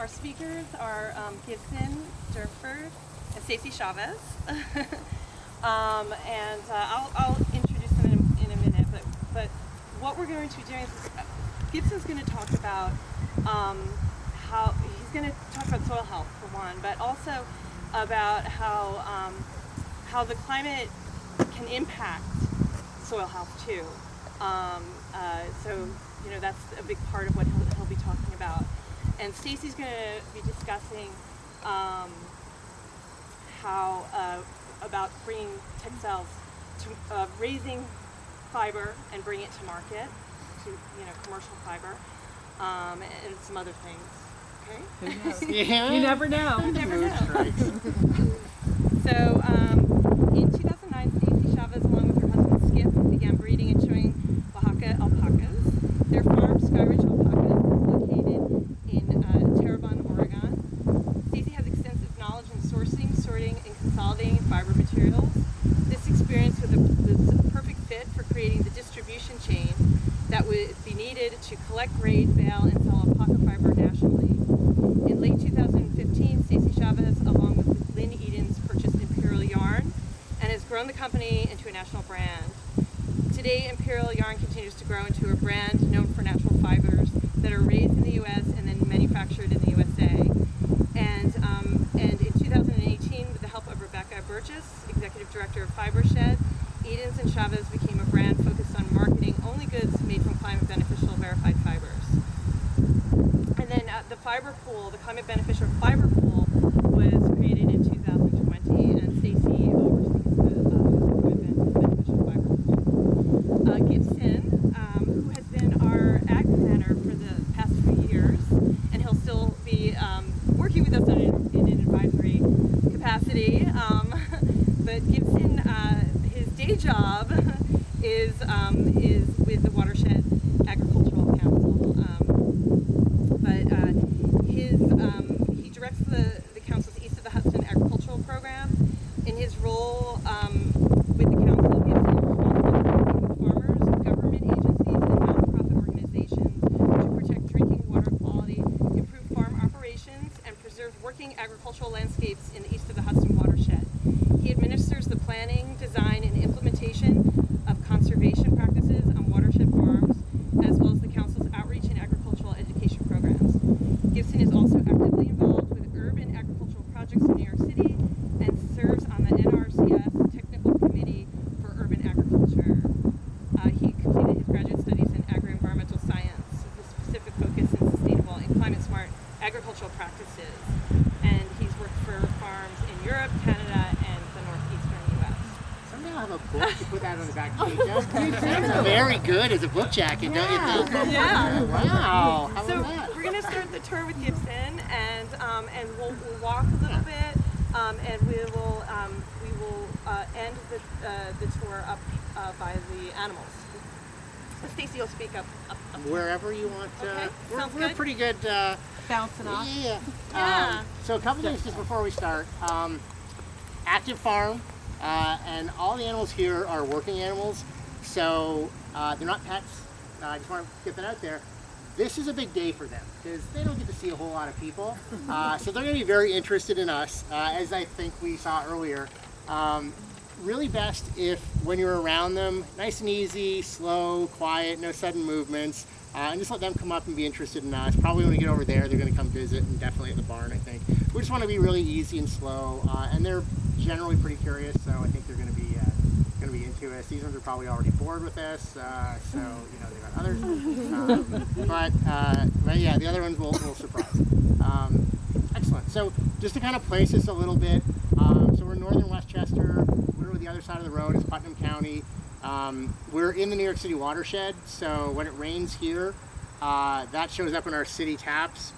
our speakers are Gibson Durford and Stacey Chavez. I'll introduce them in a minute, but what we're going to be doing is Gibson's going to talk about how he's going to talk about soil health for one, but also about how the climate can impact soil health too. So that's a big part of what he'll be talking about. And Stacey's going to be discussing how about bringing textiles to raising fiber and bringing it to market, to commercial fiber, and some other things. Okay. Yeah. You never know. You never know. So in 2009, Stacey Chavez, along with her husband Skip, began breeding and showing Oaxaca alpacas. Their farm, Sky Ridge Alpacas, is located in Terrebonne, Oregon. Stacey has extensive knowledge in sourcing, sorting, and consolidating fiber materials. This experience was a perfect fit for creating the distribution chain that would be needed to collect, grade, bale, and sell alpaca fiber nationally. In late 2015, Stacey Chavez, along with Lynn Edens, purchased Imperial Yarn and has grown the company into a national brand. Today, Imperial Yarn continues to grow into a brand known for natural fibers that are raised in the U.S. and then manufactured in the USA. And in 2018, with the help of Rebecca Burgess, Executive Director of FiberShed, Edens and Chavez became a brand focused on marketing only goods made from climate beneficial verified fibers. And then the fiber pool, the climate beneficial fiber pool, was created in 2020, and Stacey oversees the climate beneficial fiber pool. Gibson, who has been our ag planner for the past few years, and he'll still be working with us in an advisory capacity. But Gibson, his day job is with the Watershed Agricultural Council. He directs the council's East of the Hudson Agricultural Program. In his role with the council, Gibson is responsible for working with farmers, government agencies, and nonprofit organizations to protect drinking water quality, improve farm operations, and preserve working agricultural landscapes in the East of the Hudson watershed. He administers the planning, design, and implementation of conservation practices on watershed farms, as well as the council's outreach and agricultural education programs. Gibson is also actively involved with urban agricultural projects in New York City and serves on the NRCS Technical Committee for Urban Agriculture. He completed his graduate studies in agro-environmental science with a specific focus in sustainable and climate-smart agricultural practices. And he's worked for farms in Europe, Canada, and the northeastern U.S. Someday I'll have a book to put that on the back page. That's very good as a book jacket, don't you think? Yeah. Wow. How So about that? we're going to start the tour with Gibson, and we'll walk a little bit, and we will end the tour up by the animals. So Stacey will speak up. Wherever you want. Okay, sounds we're good. pretty good. Bouncing off. Yeah. Yeah. So a couple things just before we start. Active farm, and all the animals here are working animals, so they're not pets. I just want to get that out there. This is a big day for them because they don't get to see a whole lot of people, so they're going to be very interested in us, as I think we saw earlier. Really best if when you're around them, nice and easy, slow, quiet, no sudden movements. And just let them come up and be interested in us. Probably when we get over there, they're going to come visit, and definitely at the barn, I think. We just want to be really easy and slow, and they're generally pretty curious, so I think they're going to be into us. These ones are probably already bored with us, so they got others. But yeah, the other ones will surprise. Excellent. So just to kind of place this a little bit, so we're in northern Westchester. Literally the other side of the road is Putnam County. We're in the New York City watershed, so when it rains here, that shows up in our city taps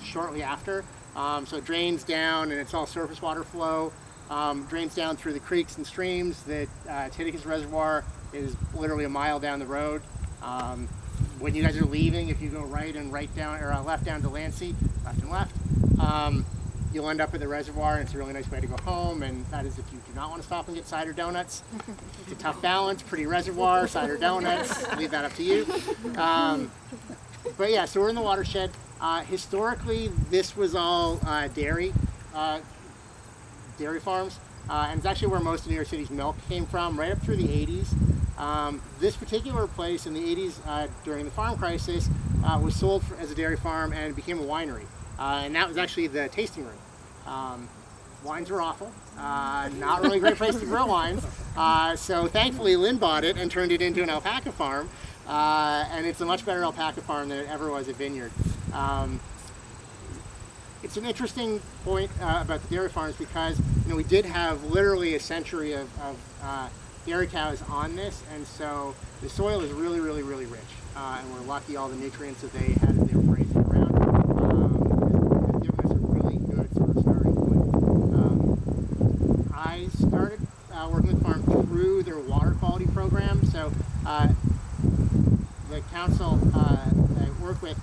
shortly after. So it drains down, and it's all surface water flow. Drains down through the creeks and streams. The Teagan Reservoir is literally a mile down the road. When you guys are leaving, if you go right down, or left down to Lansing, left and left, you'll end up at the reservoir, and it's a really nice way to go home, and that is if you do not want to stop and get cider donuts. It's a tough balance, pretty reservoir, cider donuts, leave that up to you. But yeah, so we're in the watershed. Historically, this was all dairy farms, and it's actually where most of New York City's milk came from, right up through the 80s. This particular place in the 80s, during the farm crisis, was sold as a dairy farm and became a winery. And that was actually the tasting room. Wines were awful, not really a great place to grow wines. So thankfully Lynn bought it and turned it into an alpaca farm. And it's a much better alpaca farm than it ever was a vineyard. It's an interesting point about the dairy farms because we did have literally a century of dairy cows on this, and so the soil is really, really, really rich. And we're lucky all the nutrients that they had as they were grazing around have given us a really good sort of starting point. I started working with the farm through their water quality program. So the council I work with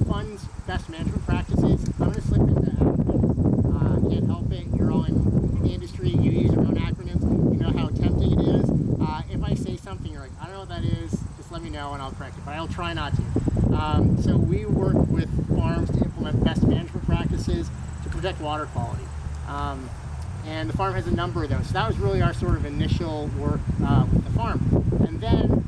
funds best management practices. I'm going to slip into acronyms. Can't help it. You're all in the industry. You use your own acronyms. You know how tempting it is. If I say something, you're like, I don't know what that is, just let me know and I'll correct it, but I'll try not to. So we work with farms to implement best management practices to protect water quality. And the farm has a number of those. So that was really our sort of initial work with the farm. And then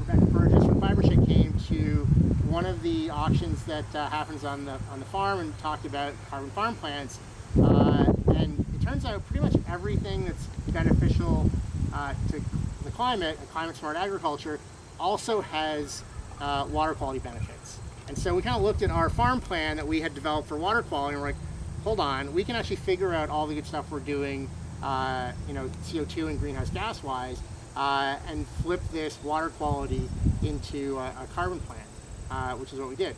Rebecca Burgess from Fibershed came to one of the auctions that happens on the farm and talked about carbon farm plants. And it turns out pretty much everything that's beneficial to the climate and climate smart agriculture also has water quality benefits. And so we kind of looked at our farm plan that we had developed for water quality and we're like, hold on, we can actually figure out all the good stuff we're doing, CO2 and greenhouse gas wise, and flip this water quality into a carbon plan, which is what we did.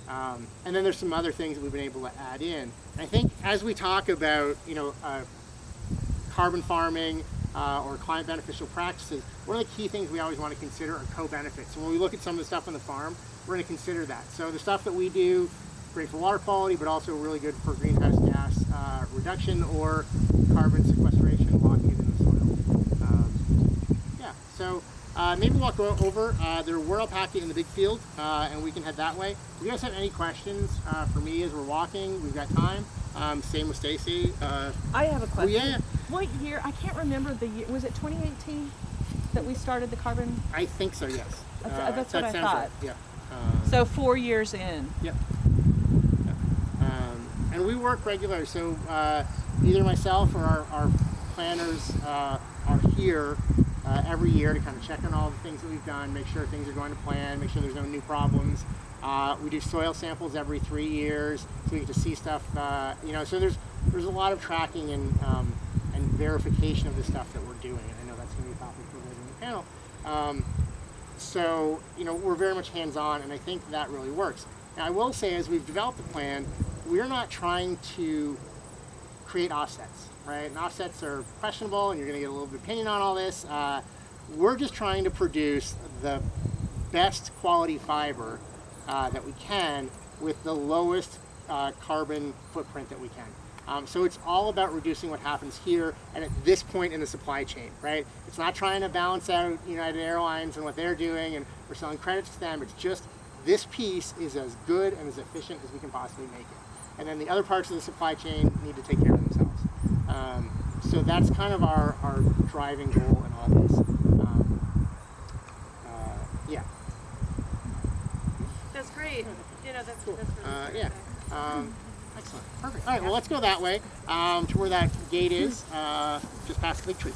And then there's some other things that we've been able to add in. And I think as we talk about, carbon farming or climate beneficial practices, one of the key things we always want to consider are co-benefits. And when we look at some of the stuff on the farm, we're going to consider that. So the stuff that we do, great for water quality, but also really good for greenhouse gas reduction or carbon sequestration, locking it in the soil. So maybe walk over. There were alpaca in the big field, and we can head that way. If you guys have any questions for me as we're walking, we've got time. Same with Stacy. I have a question. Oh, yeah. What year? I can't remember the year. Was it 2018 that we started the carbon? I think so, yes. That's what I sounds thought. right. Yeah. So 4 years in. Yep. And we work regularly, so either myself or our planners are here every year to kind of check on all the things that we've done, make sure things are going to plan, make sure there's no new problems. We do soil samples every 3 years, so we get to see stuff. So there's a lot of tracking and verification of the stuff that we're doing. And I know that's going to be a topic for later in the panel. So we're very much hands-on, and I think that really works. Now, I will say, as we've developed the plan, we're not trying to create offsets, right? And offsets are questionable, and you're going to get a little bit of opinion on all this. We're just trying to produce the best quality fiber that we can with the lowest carbon footprint that we can. So it's all about reducing what happens here and at this point in the supply chain, right? It's not trying to balance out United Airlines and what they're doing and we're selling credits to them. It's just this piece is as good and as efficient as we can possibly make it. And then the other parts of the supply chain need to take care of themselves. So that's kind of our driving goal in all this. Yeah. That's great. That's Cool. That's really Yeah. Excellent. Perfect. All right, well, let's go that way to where that gate is, just past the big tree.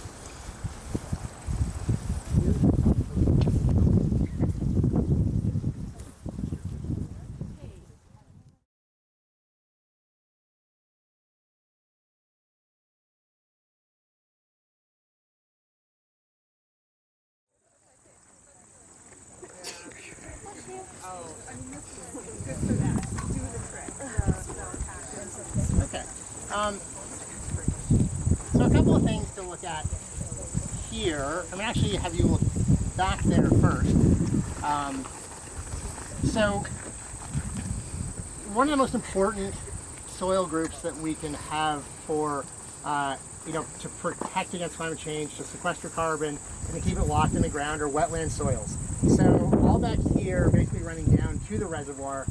Okay. So a couple of things to look at here. I'm actually have you look back there first. So one of the most important soil groups that we can have for to protect against climate change, to sequester carbon, and to keep it locked in the ground are wetland soils. So all back here, basically running down to the reservoir,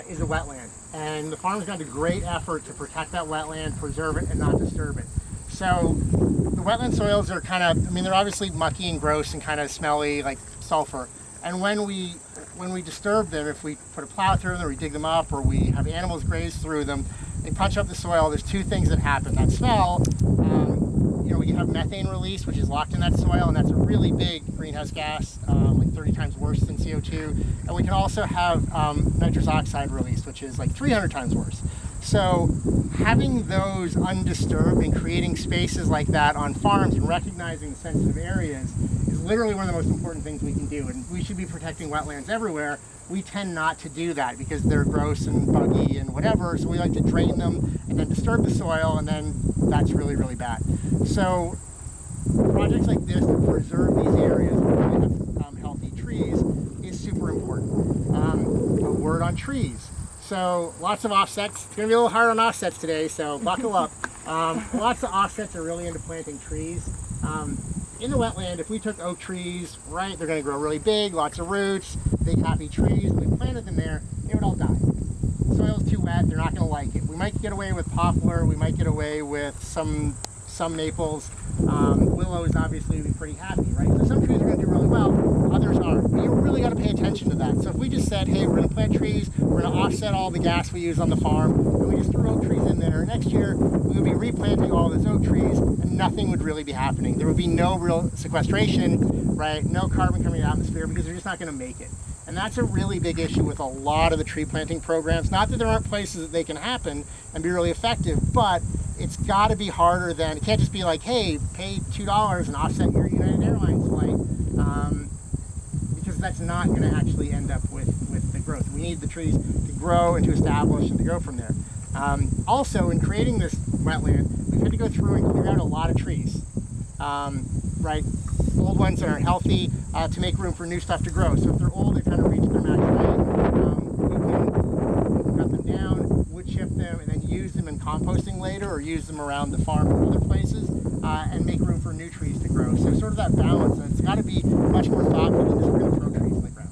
is a wetland. And the farm's got a great effort to protect that wetland, preserve it, and not disturb it. So the wetland soils are kind of, I mean, they're obviously mucky and gross and kind of smelly, like sulfur. And when we disturb them, if we put a plow through them or we dig them up or we have animals graze through them, they punch up the soil. There's two things that happen. That smell, you know, we have methane release, which is locked in that soil, and that's a really big greenhouse gas, like 30 times worse than CO2. And we can also have nitrous oxide release, which is like 300 times worse. So having those undisturbed and creating spaces like that on farms and recognizing the sensitive areas is literally one of the most important things we can do. And we should be protecting wetlands everywhere. We tend not to do that because they're gross and buggy and whatever. So we like to drain them and then disturb the soil, and then that's really, really bad. So projects like this to preserve these areas and really have healthy trees is super important. A word on trees. So lots of offsets. It's going to be a little hard on offsets today, so buckle up. Lots of offsets are really into planting trees. In the wetland, if we took oak trees, right, they're going to grow really big, lots of roots, big happy trees. If we planted them there, they would all die. The soil's too wet, they're not going to like it. We might get away with poplar, we might get away with some maples. Willows obviously would be pretty happy, right? So some trees are going to do really well, others aren't. But you really got to pay attention to that. So if we just said, hey, we're going to plant trees, we're going to offset all the gas we use on the farm, and we just threw oak trees in there, next year we would be replanting all those oak trees and nothing would really be happening. There would be no real sequestration, right? No carbon coming out of the atmosphere because they're just not going to make it. And that's a really big issue with a lot of the tree planting programs. Not that there aren't places that they can happen and be really effective, but it's got to be harder than, it can't just be like, hey, pay $2 and offset your United Airlines flight, because that's not going to actually end up with the growth. We need the trees to grow and to establish and to go from there. Also, in creating this wetland, we've had to go through and clear out a lot of trees, right? Old ones that aren't healthy, to make room for new stuff to grow. So if they're old, they've kind of reached their maturity. We can cut them down, wood chip them, and then use them in composting later, or use them around the farm or other places, and make room for new trees to grow. So sort of that balance, and it's got to be much more thoughtful than just we're going to throw trees in the ground.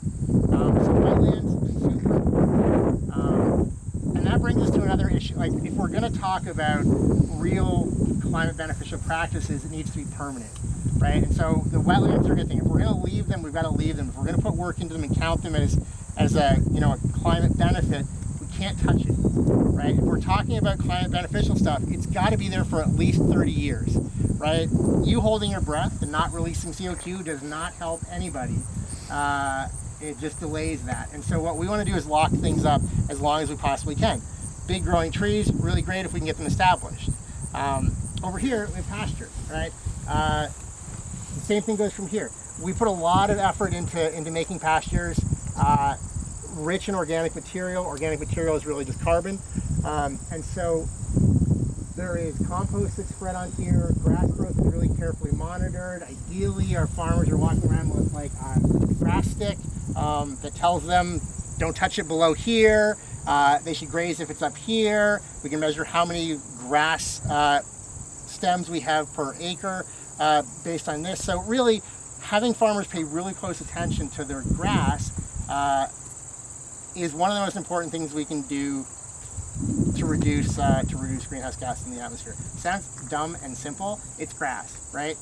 So wetlands, super important. And that brings us to another issue. Like, if we're going to talk about real climate beneficial practices, it needs to be permanent. Right? And so the wetlands are a good thing. If we're going to leave them, we've got to leave them. If we're going to put work into them and count them as a, you know, a climate benefit, we can't touch it. Right? If we're talking about climate beneficial stuff, it's got to be there for at least 30 years. Right? You holding your breath and not releasing CO2 does not help anybody. It just delays that. And so what we want to do is lock things up as long as we possibly can. Big growing trees, really great if we can get them established. Over here, we have pasture, right? The same thing goes from here. We put a lot of effort into making pastures rich in organic material. Organic material is really just carbon. And so there is compost that's spread on here. Grass growth is really carefully monitored. Ideally, our farmers are walking around with like a grass stick that tells them don't touch it below here. They should graze if it's up here. We can measure how many grass stems we have per acre based on this. So really, having farmers pay really close attention to their grass is one of the most important things we can do to reduce greenhouse gas in the atmosphere. Sounds dumb and simple. It's grass, right?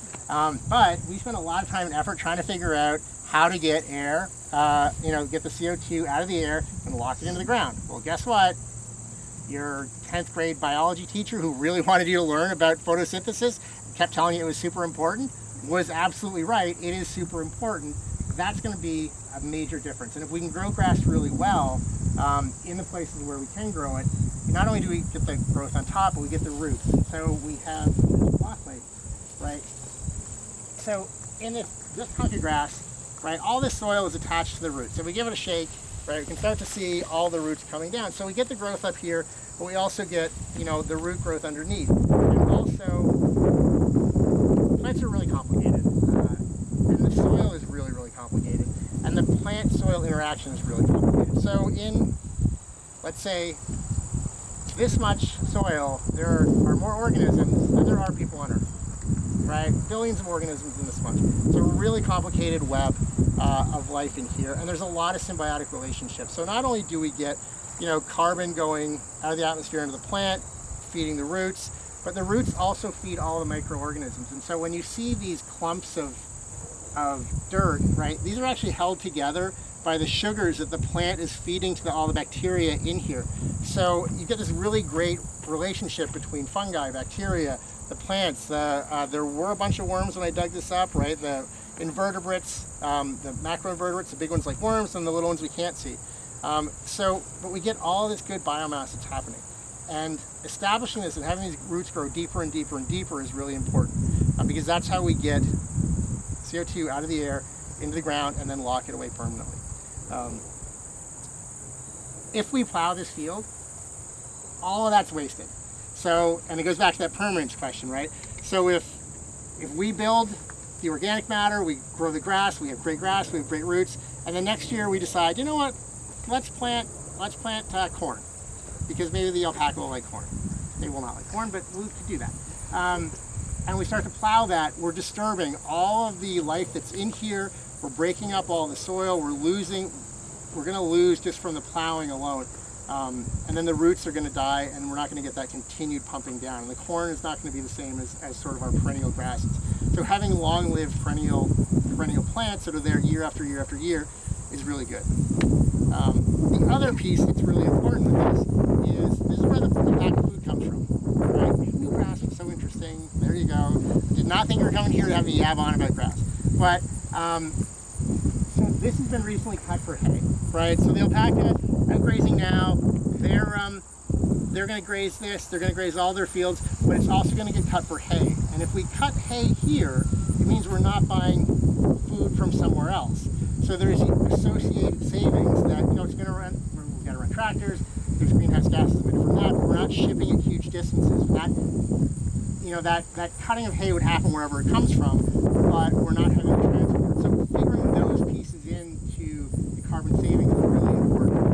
But we spend a lot of time and effort trying to figure out how to get air, get the CO2 out of the air and lock it into the ground. Well, guess what? Your 10th grade biology teacher who really wanted you to learn about photosynthesis, kept telling you it was super important, was absolutely right. It is super important. That's going to be a major difference. And if we can grow grass really well in the places where we can grow it, not only do we get the growth on top, but we get the roots. And so we have phosphate, right? So in this chunk of grass, right, all this soil is attached to the roots. So we give it a shake, right, we can start to see all the roots coming down. So we get the growth up here, but we also get, the root growth underneath. And also, plants are really complicated, and the soil is really, really complicated, and the plant-soil interaction is really complicated. So in, let's say, this much soil, there are more organisms than there are people on Earth, right? Billions of organisms in this much. It's a really complicated web of life in here, and there's a lot of symbiotic relationships. So not only do we get carbon going out of the atmosphere into the plant, feeding the roots, but the roots also feed all the microorganisms. And so when you see these clumps of dirt, right, these are actually held together by the sugars that the plant is feeding to all the bacteria in here. So you get this really great relationship between fungi, bacteria, the plants. There were a bunch of worms when I dug this up, right? The invertebrates, the macroinvertebrates, the big ones like worms, and the little ones we can't see. But we get all this good biomass that's happening. And establishing this and having these roots grow deeper and deeper and deeper is really important, because that's how we get CO2 out of the air into the ground and then lock it away permanently. If we plow this field, all of that's wasted. So, and it goes back to that permanence question, right? So if we build the organic matter, we grow the grass, we have great roots, and then next year we decide, you know what, let's plant corn, because maybe the alpaca will like corn. They will not like corn, but we could do that. And we start to plow that, we're disturbing all of the life that's in here, we're breaking up all the soil, we're gonna lose just from the plowing alone. And then the roots are gonna die, and we're not gonna get that continued pumping down. And the corn is not gonna be the same as sort of our perennial grasses. So having long-lived perennial plants that are there year after year after year is really good. The other piece that's really important with this is where the pack of food comes from. Right? New grass was so interesting. There you go. Did not think you were coming here to have me yab on about grass. But so this has been recently cut for hay, right? So the alpaca out grazing now. They're going to graze this. They're going to graze all their fields, but it's also going to get cut for hay. And if we cut hay here, it means we're not buying food from somewhere else. So there's associated savings that, it's going to run, we've got to run tractors, there's greenhouse gases emitted from that, but we're not shipping at huge distances. That cutting of hay would happen wherever it comes from, but we're not having to transport it. So figuring those pieces into the carbon savings is really important.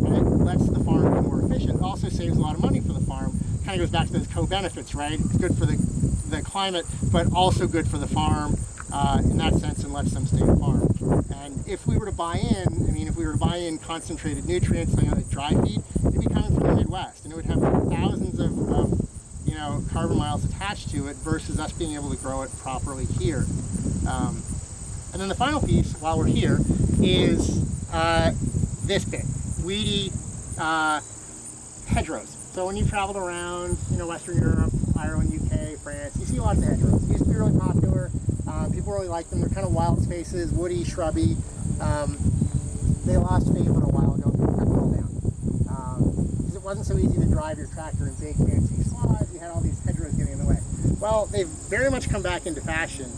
And it lets the farm be more efficient. It also saves a lot of money for the farm. Kind of goes back to those co-benefits, right? It's good for the climate, but also good for the farm in that sense, and lets them stay on farm. And if we were to buy in, concentrated nutrients, like dry feed, it'd be coming from the Midwest, and it would have thousands of carbon miles attached to it versus us being able to grow it properly here. And then the final piece, while we're here, is this bit, weedy hedgerows. So when you've traveled around, Western Europe, Ireland, UK, France, you see lots of hedgerows. They used to be really popular. People really like them. They're kind of wild spaces, woody, shrubby. They lost favor a while ago. They cut them all down. Because it wasn't so easy to drive your tractor in big, fancy swaths. You had all these hedgerows getting in the way. Well, they've very much come back into fashion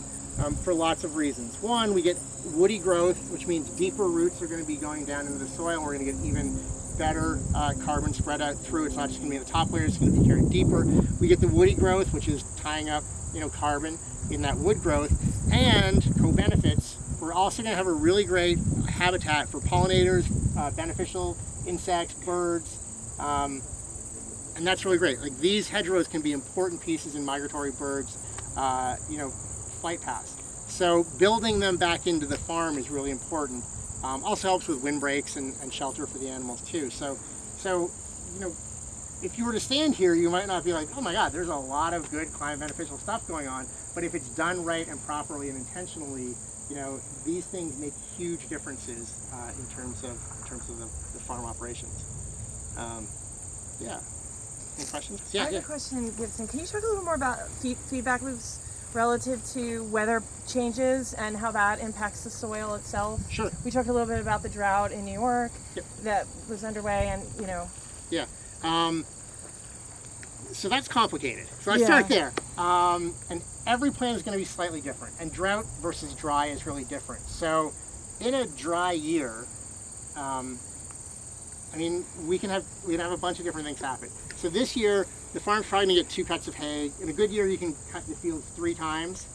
for lots of reasons. One, we get woody growth, which means deeper roots are going to be going down into the soil, and we're going to get even better carbon spread out through. It's not just going to be in the top layer, it's going to be carried deeper. We get the woody growth, which is tying up carbon in that wood growth, and co-benefits. We're also going to have a really great habitat for pollinators, beneficial insects, birds, and that's really great. Like, these hedgerows can be important pieces in migratory birds, flight paths. So building them back into the farm is really important. Also helps with windbreaks and shelter for the animals too. So if you were to stand here, you might not be like, oh my God, there's a lot of good climate beneficial stuff going on. But if it's done right and properly and intentionally, these things make huge differences in terms of the farm operations. Yeah. Any questions? Yeah. I have a question, Gibson. Can you talk a little more about feedback loops relative to weather changes and how that impacts the soil itself? Sure. We talked a little bit about the drought in New York. Yep. That was underway, and Yeah. So that's complicated. So let's start there. And every plant is going to be slightly different, and drought versus dry is really different. So in a dry year, we can have a bunch of different things happen. So this year, the farm's probably going to get 2 cuts of hay. In a good year, you can cut the fields 3 times.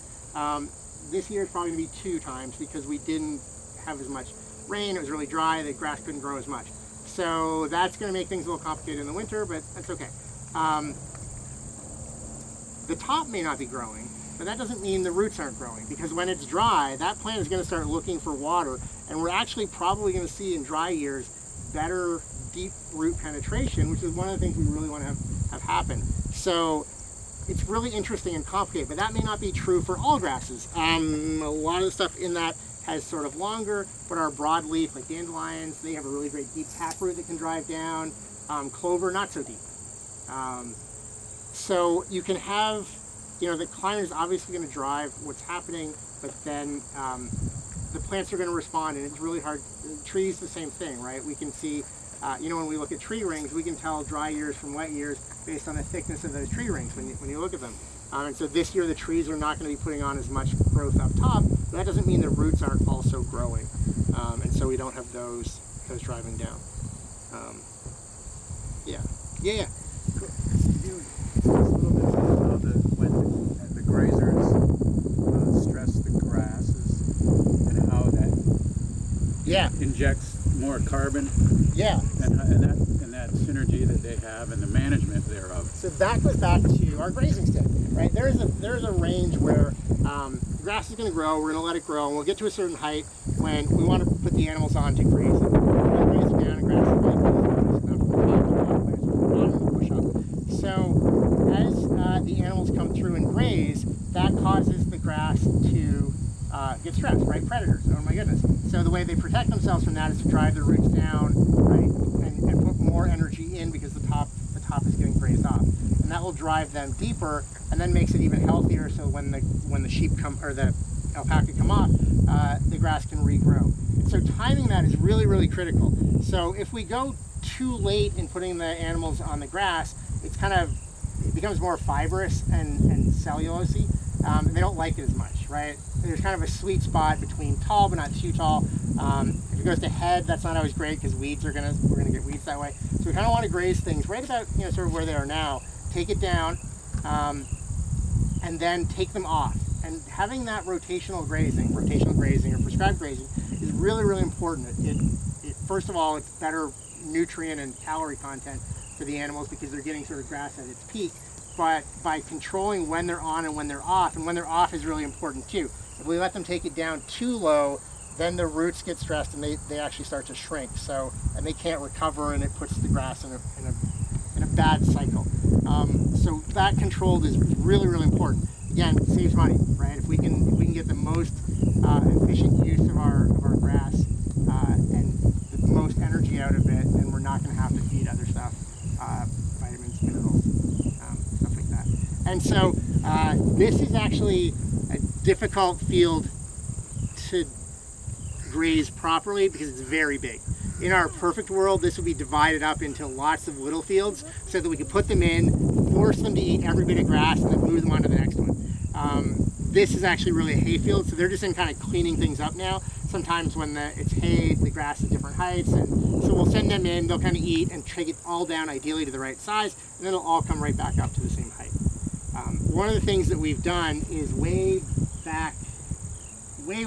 This year, it's probably going to be 2 times because we didn't have as much rain. It was really dry. The grass couldn't grow as much. So that's going to make things a little complicated in the winter, but that's okay. The top may not be growing, but that doesn't mean the roots aren't growing, because when it's dry, that plant is going to start looking for water, and we're actually probably going to see in dry years better deep root penetration, which is one of the things we really want to have happen. So it's really interesting and complicated, but that may not be true for all grasses. A lot of the stuff in that has sort of longer, but our broadleaf, like dandelions, they have a really great deep taproot that can drive down. Clover, not so deep. So you can have, the climate is obviously going to drive what's happening, but then the plants are going to respond, and it's really hard. Trees, the same thing, right? We can see, when we look at tree rings, we can tell dry years from wet years based on the thickness of those tree rings when you look at them. And so this year the trees are not going to be putting on as much growth up top, but that doesn't mean the roots aren't also growing. And so we don't have those driving down. Yeah. Cool. Can you tell us a little bit about how when the grazers stress the grasses and how that injects more carbon? Yeah. And that synergy that they have and the management thereof. So that goes back to our grazing stick, right? There's a range where the grass is going to grow, we're going to let it grow, and we'll get to a certain height when we want to put the animals on to graze it. We'll graze it down and grass it right So as the animals come through and graze, that causes the grass to get stressed, right? Predators, oh my goodness. So the way they protect themselves from that is to drive their roots down, right, and put more energy in because the top is getting grazed off. And that will drive them deeper and then makes it even healthier, so when the sheep come, or the alpaca come off, the grass can regrow. So timing that is really, really critical. So if we go too late in putting the animals on the grass, it becomes more fibrous and cellulosey, and they don't like it as much, right? There's kind of a sweet spot between tall but not too tall. If it goes to head, that's not always great because we're gonna get weeds that way. So we kind of want to graze things right about sort of where they are now. Take it down, and then take them off. And having that rotational grazing or prescribed grazing is really, really important. First of all, it's better nutrient and calorie content for the animals because they're getting sort of grass at its peak, but by controlling when they're on and when they're off, and when they're off is really important too. If we let them take it down too low, then the roots get stressed and they actually start to shrink, and they can't recover, and it puts the grass in a bad cycle. So that controlled is really, really important. Again, it saves money, right? If we can get the most efficient use of our grass and the most energy out of it, then we're not going to have to feed other stuff, vitamins, minerals, stuff like that. And so this is actually a difficult field to graze properly because it's very big. In our perfect world, this would be divided up into lots of little fields so that we could put them in, force them to eat every bit of grass, and then move them on to the next one. This is actually really a hay field, so they're just in kind of cleaning things up now. Sometimes when it's hay, the grass is different heights, and so we'll send them in, they'll kind of eat and take it all down ideally to the right size, and then it'll all come right back up to the same height. One of the things that we've done is way back, we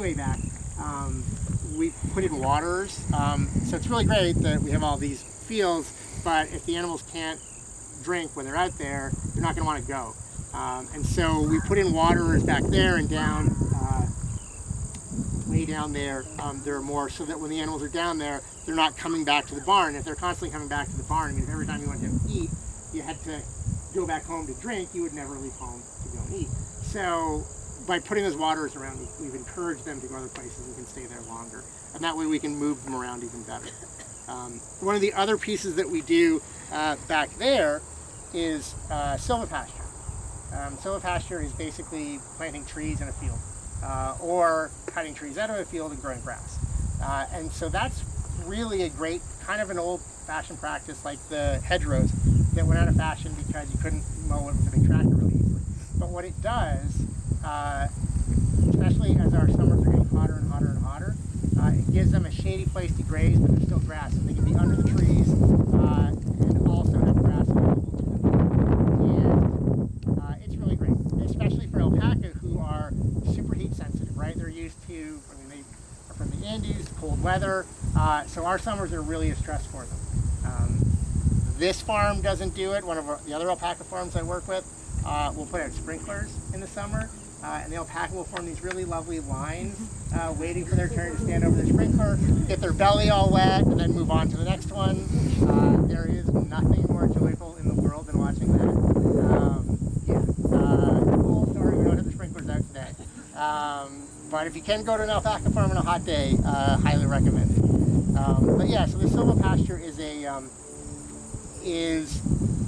put in waterers. So it's really great that we have all these fields, but if the animals can't drink when they're out there, they're not going to want to go. And so we put in waterers back there and down, way down there. There are more, so that when the animals are down there, they're not coming back to the barn. If they're constantly coming back to the barn, I mean, if every time you went to eat, you had to go back home to drink, you would never leave home to go and eat. So by putting those waterers around, we've encouraged them to go other places and can stay there longer. And that way we can move them around even better. One of the other pieces that we do back there is silvopasture. Silvopasture is basically planting trees in a field or cutting trees out of a field and growing grass. And so that's really a great, kind of an old-fashioned practice like the hedgerows that went out of fashion because you couldn't mow it with a big tractor really easily. But what it does, especially as our summers are getting hotter and hotter and hotter, it gives them a shady place to graze, but there's still grass. So they can be under the trees and also have grass available to them. And it's really great, especially for alpaca who are super heat sensitive, right? They're used to, they are from the Andes, cold weather, so our summers are really a stress for them. This farm doesn't do it. One of the other alpaca farms I work with, we'll put out sprinklers in the summer, and the alpaca will form these really lovely lines, waiting for their turn to stand over their sprinkler, get their belly all wet, and then move on to the next one. There is nothing more joyful in the world than watching that. Cool story, we don't have the sprinklers out today. But if you can go to an alpaca farm on a hot day, highly recommend it. But yeah, so the silvopasture is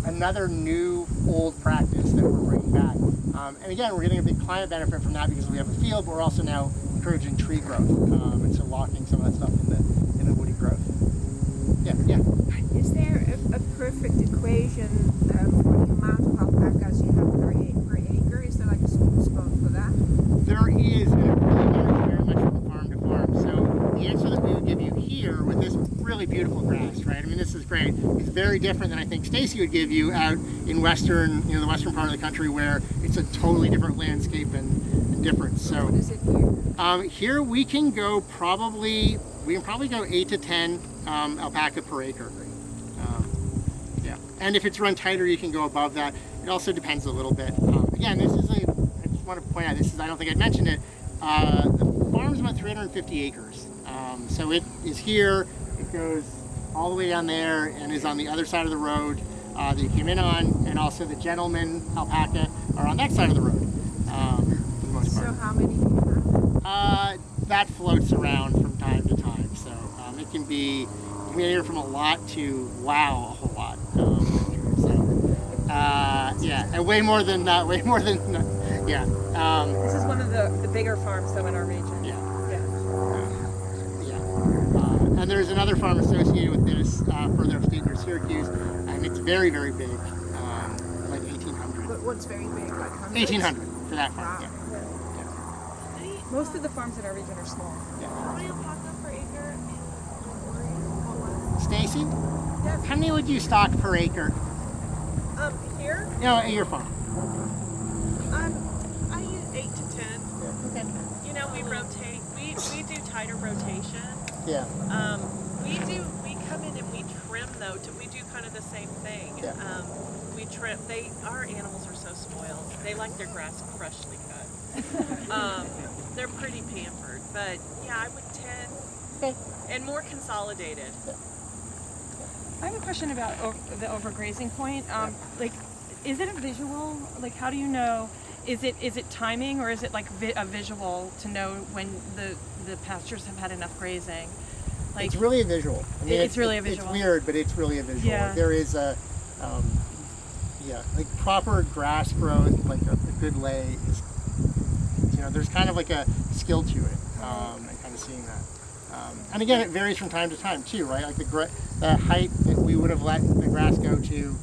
another new old practice that we're bringing back. And again, we're getting a big climate benefit from that because we have a field, but we're also now encouraging tree growth, and so locking some of that stuff in the woody growth. Yeah. Is there a perfect equation for the amount of alpacas you have per acre? Is there like a sweet spot for that? There is, and it really varies very much from farm to farm. So the answer that we would give you here with this really beautiful grass, right? I mean, this is great. It's very different than I think Stacy would give you out in the western part of the country where it's a totally different landscape and difference. So What is it here? Here we can probably go 8 to 10 alpaca per acre. And if it's run tighter, you can go above that. It also depends a little bit. Again, I just want to point out, I don't think I'd mentioned it, the farm's about 350 acres. So it is here, it goes all the way down there and is on the other side of the road that you came in on, and also the gentleman alpaca are on that side of the road, for the most part. So how many do you have? That floats around from time to time, so it can be anywhere from a lot to wow, a whole lot. And way more than yeah. This is one of the bigger farms though in our region. And there's another farm associated with this further upstate near Syracuse, and it's very, very big, like 1,800. What's very big? Like 1,800 for that farm. Wow. Yeah. Most of the farms in our region are small. How many alpaca per acre Stacy, Yes. how many would you stock per acre? Here? No, at your farm. I use 8 to 10. Okay. You know, we rotate. We do tighter rotation. Yeah. We come in and we trim though. We do kind of the same thing. Yeah. We trim. Our animals are so spoiled. They like their grass freshly cut. They're pretty pampered, but yeah, I would 10. Okay. And more consolidated. I have a question about the overgrazing point. Like, is it a visual? Like, how do you know? Is it timing, or is it like a visual to know when the pastures have had enough grazing? Like, It's really a visual. I mean, it's really a visual. It's weird, but it's really a visual. Yeah. There is like proper grass growth, like a good lay is, there's kind of like a skill to it, and kind of seeing that. And again, it varies from time to time too, right? Like the height that we would have let the grass go to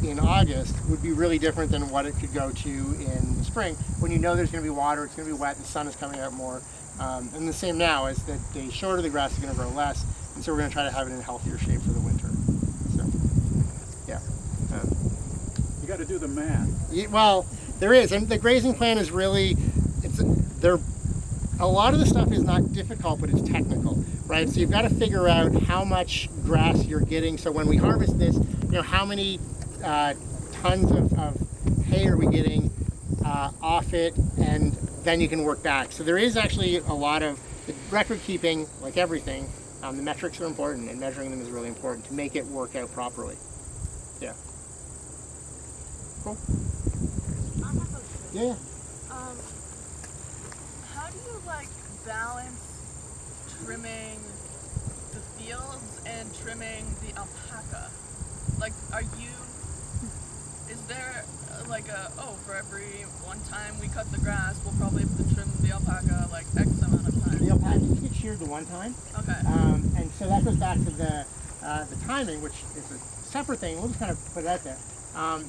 in August would be really different than what it could go to in the spring, when there's going to be water, it's going to be wet, the sun is coming out more. And the same now, as the days shorter, the grass is going to grow less, and so we're going to try to have it in a healthier shape for the winter. So, yeah. You got to do the math. Well, there is, and the grazing plan is really, a lot of the stuff is not difficult, but it's technical, right? So you've got to figure out how much grass you're getting. So when we harvest this, how many tons of hay are we getting off it, and then you can work back. So there is actually a lot of the record keeping, like everything. The metrics are important, and measuring them is really important to make it work out properly. Yeah. Cool. Yeah. How do you balance trimming the fields and trimming the alpaca? Is there for every one time we cut the grass, we'll probably have to trim the alpaca X amount of time? The alpacas get sheared the one time. Okay. And so that goes back to the timing, which is a separate thing. We'll just kind of put it out there.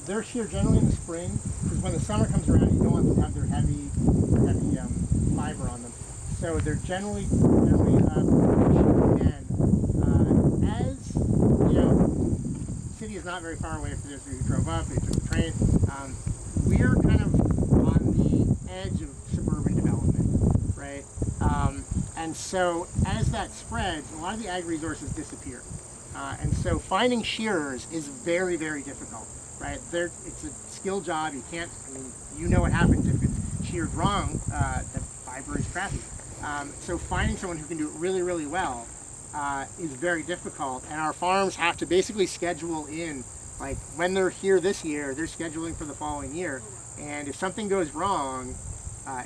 They're sheared generally in the spring, because when the summer comes around, you don't want them to have their heavy fiber on them. So they're generally sheared again. As the city is not very far away for those of you who drove up, they took the train. We're kind of on the edge of suburban development, right? And so as that spreads, a lot of the ag resources disappear. And so finding shearers is very, very difficult, right? It's a skill job. You can't, what happens if it's sheared wrong, the fiber is crappy. So finding someone who can do it really, really well is very difficult, and our farms have to basically schedule in, like when they're here this year, they're scheduling for the following year, and if something goes wrong,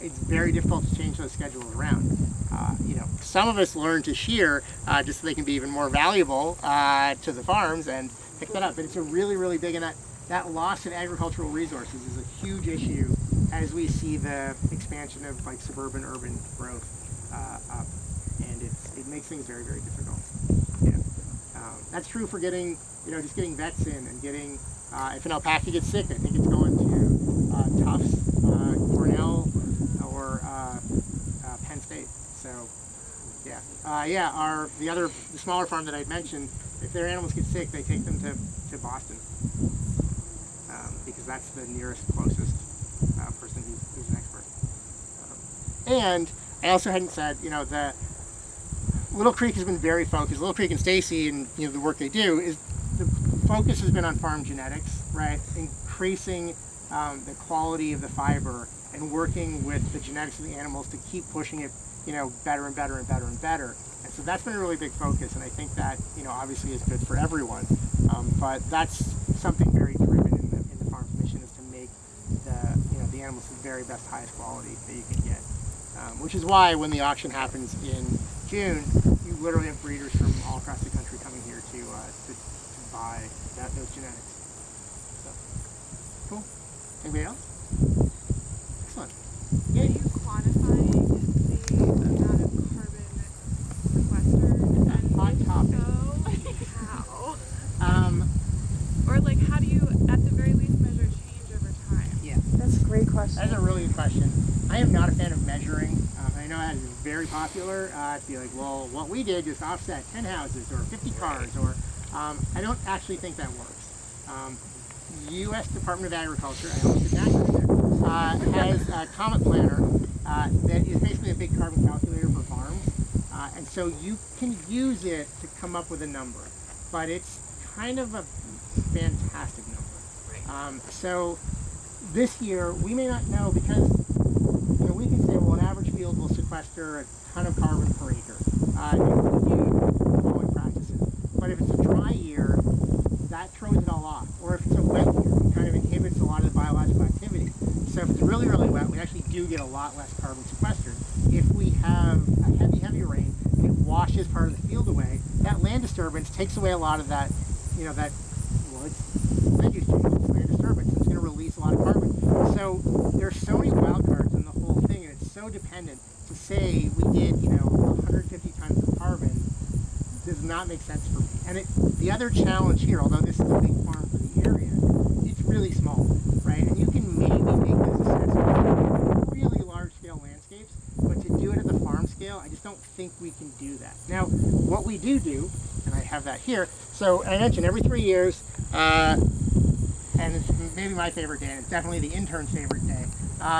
it's very difficult to change those schedules around. You know, some of us learn to shear just so they can be even more valuable to the farms and pick that up, but it's a really, really big, and that loss of agricultural resources is a huge issue as we see the expansion of like suburban urban growth up, and it makes things very, very difficult. Yeah. That's true for getting, you know, just getting vets in and getting, if an alpaca gets sick, I think it's going to Tufts, Cornell, or Penn State. So, yeah. The smaller farm that I'd mentioned, if their animals get sick, they take them to Boston, because that's the nearest, closest person who's an expert. And I also hadn't said, you know, the Little Creek has been very focused. Little Creek and Stacy, and you know the work they do, is the focus has been on farm genetics, right? Increasing the quality of the fiber and working with the genetics of the animals to keep pushing it, you know, better and better and better and better. And so that's been a really big focus, and I think that, you know, obviously is good for everyone. But that's something very driven in the farm's mission, is to make the animals the very best, highest quality that you can get. Which is why when the auction happens in June, you literally have breeders from all across the country coming here to buy those genetics. So, cool. Anybody else? Excellent. Are you quantifying the amount of carbon sequestered? And Hot topic. So, how? Or like, how do you, at the very least, measure change over time? Yeah. That's a great question. That's a really good question. I am not a fan of measuring. I know that is very popular to be like, well, what we did is offset 10 houses or 50 cars, or I don't actually think that works. U.S. Department of Agriculture, I almost did that there, has a Comet Planner that is basically a big carbon calculator for farms, and so you can use it to come up with a number, but it's kind of a fantastic number. So this year we may not know, because we can say, well, an average field will sequester a ton of carbon per acre if we do the following practices. But if it's a dry year, that throws it all off. Or if it's a wet year, it kind of inhibits a lot of the biological activity. So if it's really, really wet, we actually do get a lot less carbon sequestered. If we have a heavy rain and it washes part of the field away, that land disturbance takes away a lot of that, it's land use change, it's land disturbance, and it's going to release a lot of carbon. So there's so many wild cards in the whole thing, and it's so dependent. To say we did, 150 tons of carbon does not make sense for me. And the other challenge here, although this is a big farm for the area, it's really small, right? And you can maybe make this assessment for really large-scale landscapes, but to do it at the farm scale, I just don't think we can do that. Now, what we do, and I have that here, so I mentioned every 3 years, and it's maybe my favorite day, and it's definitely the intern's favorite day,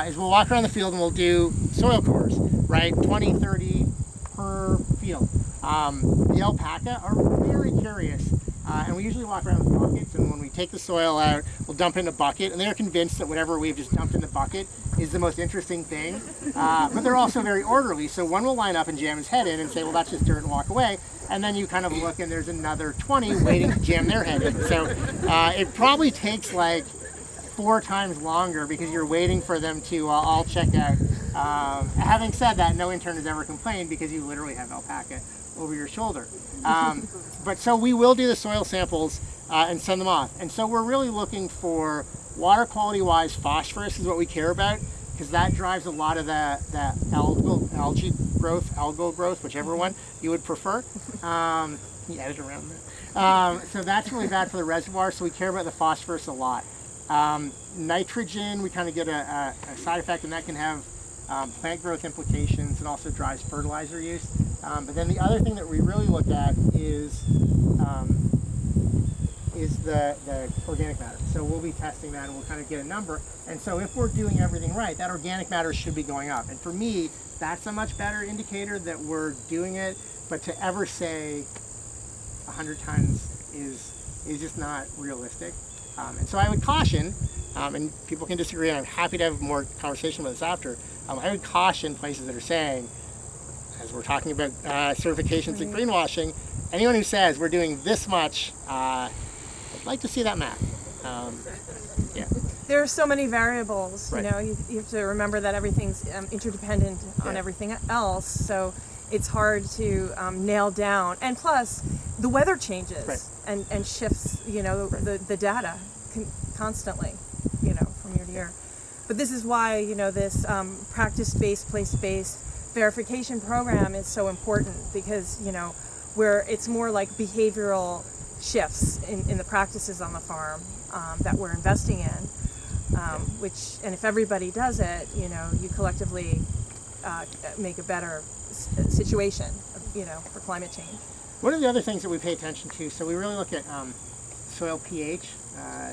is we'll walk around the field and we'll do soil cores, right? 20, 30 per field. The alpaca are very curious, and we usually walk around with buckets, and when we take the soil out, we'll dump it in a bucket, and they're convinced that whatever we've just dumped in the bucket is the most interesting thing. But they're also very orderly, so one will line up and jam his head in and say, well, that's just dirt, and walk away. And then you kind of look, and there's another 20 waiting to jam their head in. So it probably takes like 4 times longer because you're waiting for them to all check out. Having said that, no intern has ever complained because you literally have alpaca over your shoulder. But so we will do the soil samples and send them off. And so we're really looking for water quality wise, phosphorus is what we care about, because that drives a lot of the algal growth, whichever one you would prefer. You edit around that. So that's really bad for the reservoir, so we care about the phosphorus a lot. Nitrogen, we kind of get a side effect, and that can have plant growth implications, and also drives fertilizer use. But then the other thing that we really look at is the organic matter. So we'll be testing that, and we'll kind of get a number. And so if we're doing everything right, that organic matter should be going up. And for me, that's a much better indicator that we're doing it. But to ever say 100 tons is just not realistic. And so I would caution, and people can disagree, and I'm happy to have more conversation about this after, I would caution places that are saying, as we're talking about certifications and greenwashing, anyone who says we're doing this much, I'd like to see that map. Yeah. There are so many variables, Right. you know, you have to remember that everything's interdependent on Yeah. everything else, so it's hard to nail down. And plus, the weather changes Right. and shifts, you know, the data constantly, you know, from year to year. But this is why, you know, this practice-based, place-based verification program is so important, because, you know, where it's more like behavioral shifts in the practices on the farm that we're investing in. And if everybody does it, you know, you collectively make a better situation, you know, for climate change. One of the other things that we pay attention to, so we really look at soil pH.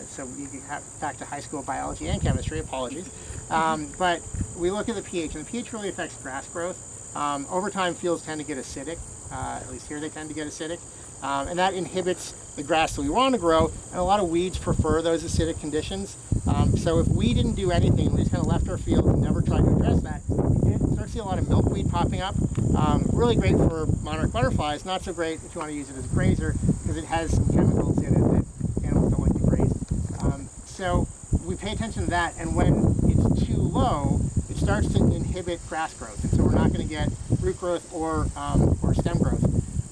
So you can have back to high school biology and chemistry, apologies. But we look at the pH, and the pH really affects grass growth. Over time, fields tend to get acidic. At least here they tend to get acidic. And that inhibits the grass that we want to grow, and a lot of weeds prefer those acidic conditions. So if we didn't do anything, we just kind of left our field and never tried to address that, you start to see a lot of milkweed popping up. Really great for monarch butterflies, not so great if you want to use it as a grazer, because it has some chemicals in it that animals don't like to graze. So we pay attention to that, and when it's too low, it starts to inhibit grass growth, and so we're not going to get root growth or stem growth.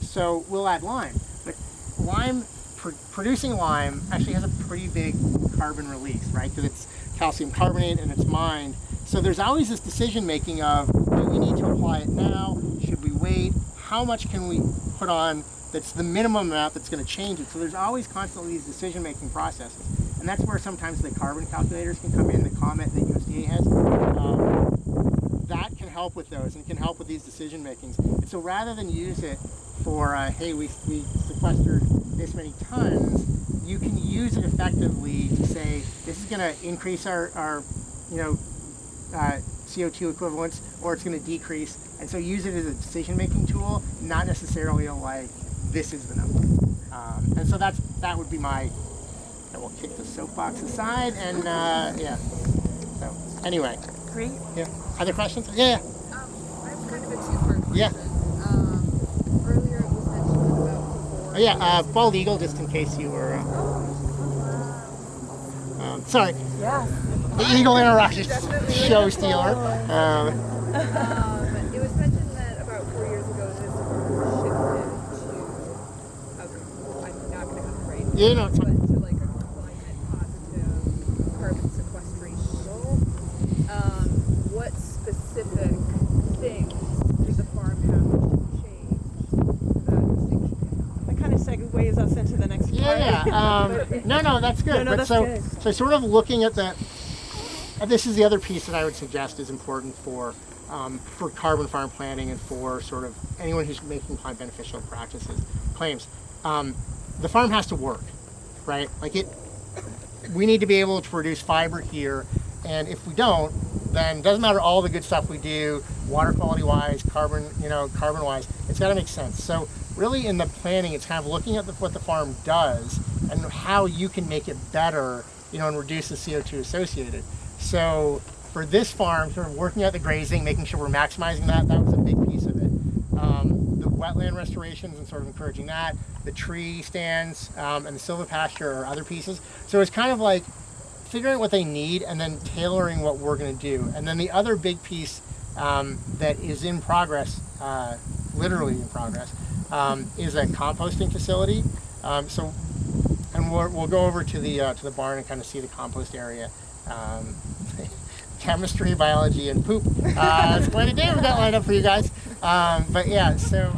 So we'll add lime, but producing lime actually has a pretty big carbon release, right? Because it's calcium carbonate and it's mined. So there's always this decision making of, do we need to apply it now? Should we wait? How much can we put on that's the minimum amount that's going to change it? So there's always constantly these decision making processes. And that's where sometimes the carbon calculators can come in, the comment that USDA has. That can help with those and can help with these decision makings. And so rather than use it for, hey, we sequestered this many tons, you can use it effectively to say, this is going to increase our CO2 equivalents, or it's going to decrease. And so use it as a decision-making tool, not necessarily like, this is the number. And so that would be my, I will kick the soapbox aside, and yeah. So anyway. Great. Yeah. Other questions? Yeah. I have kind of a two-part question. Yeah. Earlier it was mentioned about before. Oh yeah, bald eagle, just in case you were. Sorry. Yeah. The eagle interrupted. Show stealer. It was mentioned that about 4 years ago this shifted to, I'm not going to have it right, Yeah, no, it's but fine. to like a climate positive carbon sequestration goal. What specific things does the farm have to change for that distinction? That kind of segues us into the next part. Yeah. No, that's good. No, But that's so, good. so sort of looking at that. This is the other piece that I would suggest is important for carbon farm planning and for sort of anyone who's making climate beneficial practices claims. The farm has to work, right? Like we need to be able to produce fiber here, and if we don't, then it doesn't matter all the good stuff we do, water quality wise, carbon wise, it's got to make sense. So really in the planning, it's kind of looking at what the farm does and how you can make it better, and reduce the CO2 associated. So for this farm, sort of working out the grazing, making sure we're maximizing that was a big piece of it. The wetland restorations and sort of encouraging that, the tree stands, and the silver pasture are other pieces. So it's kind of like figuring out what they need and then tailoring what we're going to do. And then the other big piece that is in progress, literally in progress, is a composting facility. And we'll go over to the barn and kind of see the compost area. Chemistry, biology, and poop. That's quite a day we got lined up for you guys. But yeah, so.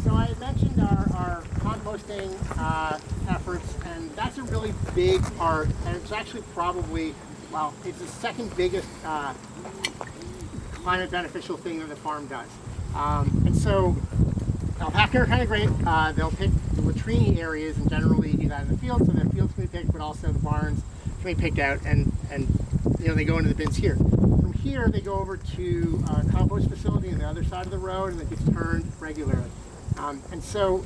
So I mentioned our composting efforts, and that's a really big part, and it's actually probably, well, it's the second biggest climate beneficial thing that the farm does. And so alpaca are kind of great. They'll pick latrine areas, and generally you do that in the field, so the fields can be picked, but also the barns can be picked out, and they go into the bins here. From here, they go over to a compost facility on the other side of the road, and it gets turned regularly. And so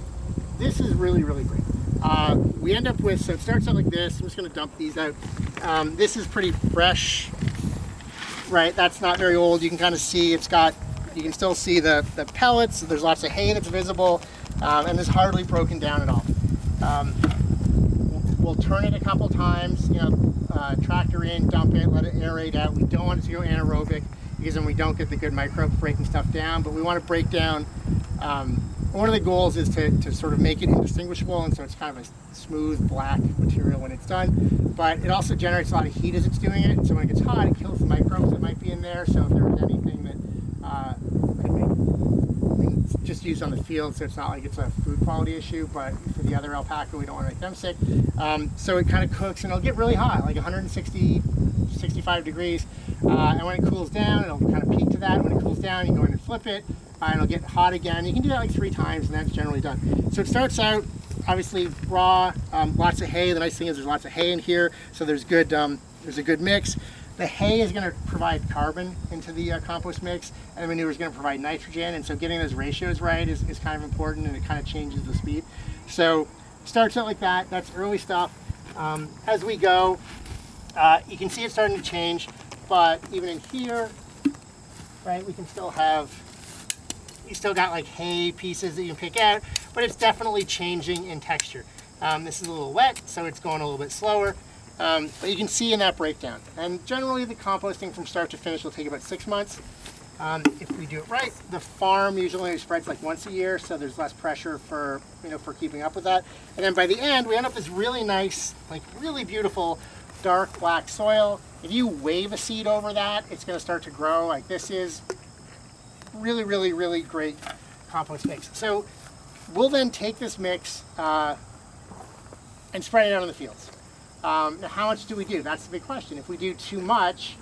this is really, really great. We end up with, so it starts out like this. I'm just going to dump these out. This is pretty fresh, right? That's not very old. You can kind of see you can still see the pellets. There's lots of hay that's visible, and it's hardly broken down at all. We'll turn it a couple times, tractor in, dump it, let it aerate out. We don't want it to go anaerobic because then we don't get the good microbes breaking stuff down, but we want to break down. One of the goals is to sort of make it indistinguishable, and so it's kind of a smooth black material when it's done, but it also generates a lot of heat as it's doing it, so when it gets hot it kills the microbes that might be in there, so if there was anything that it's just used on the field, so it's not like it's a food quality issue, but for the other alpaca we don't want to make them sick. So it kind of cooks and it'll get really hot, like 160, 65 degrees, and when it cools down it'll kind of peak to that. When it cools down you go in and flip it, and it'll get hot again. You can do that like 3 times and that's generally done. So it starts out obviously raw, lots of hay. The nice thing is there's lots of hay in here, so there's a good mix. The hay is going to provide carbon into the compost mix, and the manure is going to provide nitrogen, and so getting those ratios right is kind of important, and it kind of changes the speed. So it starts out like that. That's early stuff. As we go, you can see it's starting to change, but even in here, right, we can still have, you still got like hay pieces that you can pick out, but it's definitely changing in texture. This is a little wet, so it's going a little bit slower. But you can see in that breakdown. And generally the composting from start to finish will take about 6 months. If we do it right, the farm usually spreads like once a year, so there's less pressure for keeping up with that. And then by the end, we end up with this really nice, like really beautiful dark black soil. If you wave a seed over that, it's going to start to grow. Like this is really, really, really great compost mix. So we'll then take this mix and spread it out in the fields. Now, how much do we do? That's the big question. If we do too much,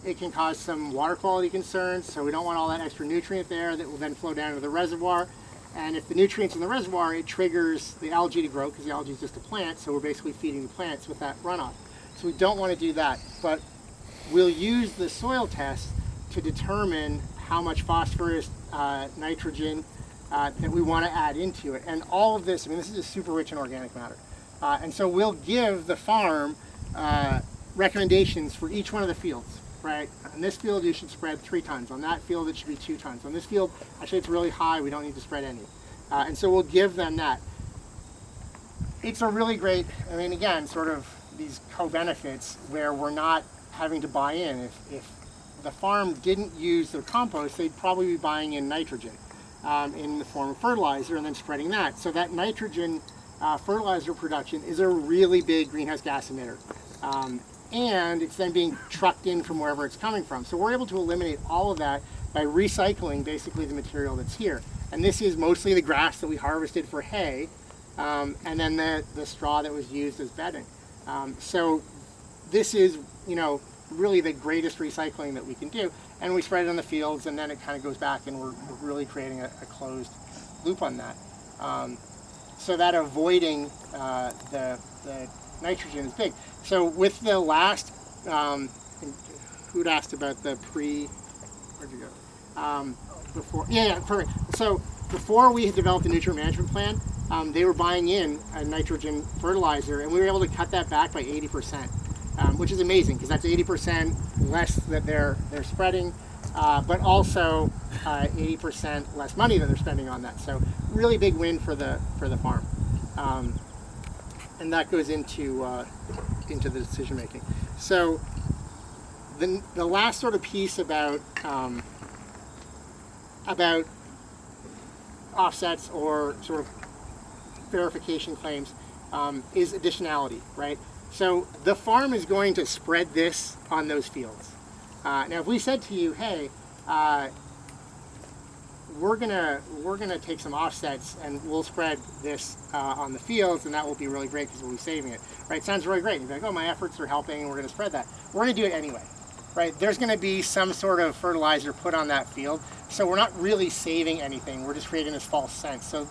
it can cause some water quality concerns, so we don't want all that extra nutrient there that will then flow down to the reservoir. And if the nutrient's in the reservoir, it triggers the algae to grow, because the algae is just a plant, so we're basically feeding the plants with that runoff. So we don't want to do that, but we'll use the soil test to determine how much phosphorus, nitrogen that we want to add into it. And all of this, I mean, this is just super rich in organic matter. And so we'll give the farm recommendations for each one of the fields, right? On this field you should spread 3 tons. On that field it should be 2 tons. On this field, actually it's really high, we don't need to spread any. And so we'll give them that. It's a really great, I mean, again, sort of these co-benefits where we're not having to buy in. If the farm didn't use their compost, they'd probably be buying in nitrogen in the form of fertilizer and then spreading that. So that nitrogen fertilizer production is a really big greenhouse gas emitter. And it's then being trucked in from wherever it's coming from. So we're able to eliminate all of that by recycling basically the material that's here. And this is mostly the grass that we harvested for hay, and then the straw that was used as bedding. So this is, really the greatest recycling that we can do. And we spread it on the fields, and then it kind of goes back, and we're really creating a closed loop on that. So that avoiding the nitrogen is big. So with the last, who'd asked about the where'd you go? Before, yeah, perfect. So before we had developed the nutrient management plan, they were buying in a nitrogen fertilizer, and we were able to cut that back by 80%, which is amazing because that's 80% less that they're spreading, but also 80% less money that they're spending on that. So really big win for the farm, and that goes into the decision making. So the last sort of piece about offsets or sort of verification claims is additionality, right? So the farm is going to spread this on those fields. Now, if we said to you, hey, we're gonna take some offsets and we'll spread this on the fields, and that will be really great because we'll be saving it, right? Sounds really great. You'd be like, oh, my efforts are helping, and we're gonna spread that. We're gonna do it anyway, right? There's gonna be some sort of fertilizer put on that field, So we're not really saving anything. We're just creating this false sense. So,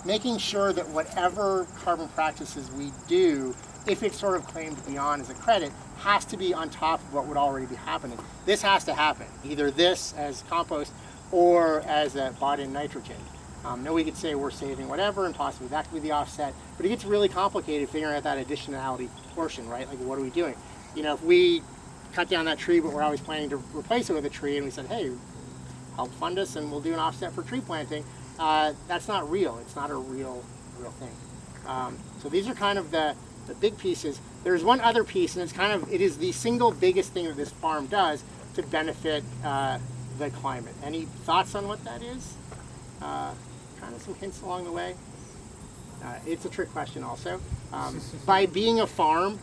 making sure that whatever carbon practices we do, if it's sort of claimed to be on as a credit, has to be on top of what would already be happening. This has to happen, either this as compost or as a bought-in nitrogen. Now we could say we're saving whatever, and possibly that could be the offset, but it gets really complicated figuring out that additionality portion, right? Like, what are we doing? If we cut down that tree, but we're always planning to replace it with a tree, and we said, hey, help fund us and we'll do an offset for tree planting, that's not real. It's not a real thing. So these are kind of the big pieces. There's one other piece, and it is the single biggest thing that this farm does to benefit the climate. Any thoughts on what that is? Kind of some hints along the way. It's a trick question also. By being a farm,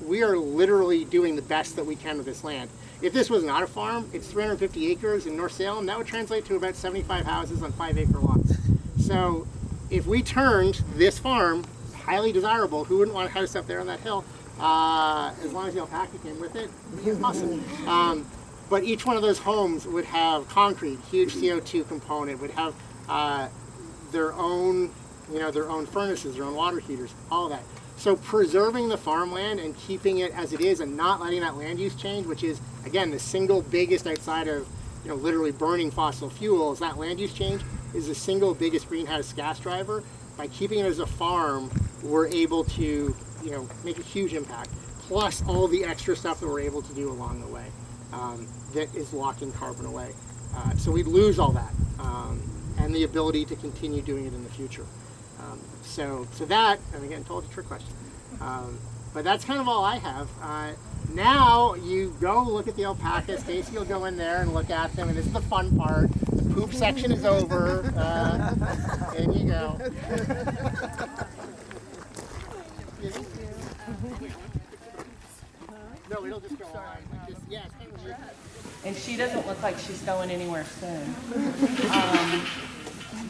we are literally doing the best that we can with this land. If this was not a farm, it's 350 acres in North Salem. That would translate to about 75 houses on 5-acre lots. So if we turned this farm, highly desirable, who wouldn't want a house up there on that hill? As long as the alpaca came with it, it'd be awesome. But each one of those homes would have concrete, huge CO2 component, would have their own furnaces, their own water heaters, all that. So preserving the farmland and keeping it as it is and not letting that land use change, which is, again, the single biggest outside of, literally burning fossil fuels, that land use change is the single biggest greenhouse gas driver. By keeping it as a farm, we're able to, make a huge impact, plus all the extra stuff that we're able to do along the way that is locking carbon away. So we'd lose all that and the ability to continue doing it in the future. So that, and again, told a trick question. But that's kind of all I have. Now you go look at the alpacas. Stacy will go in there and look at them, and this is the fun part. The poop section is over. In you go. No, it'll just go on. Yeah, it's kind of weird. And she doesn't look like she's going anywhere soon.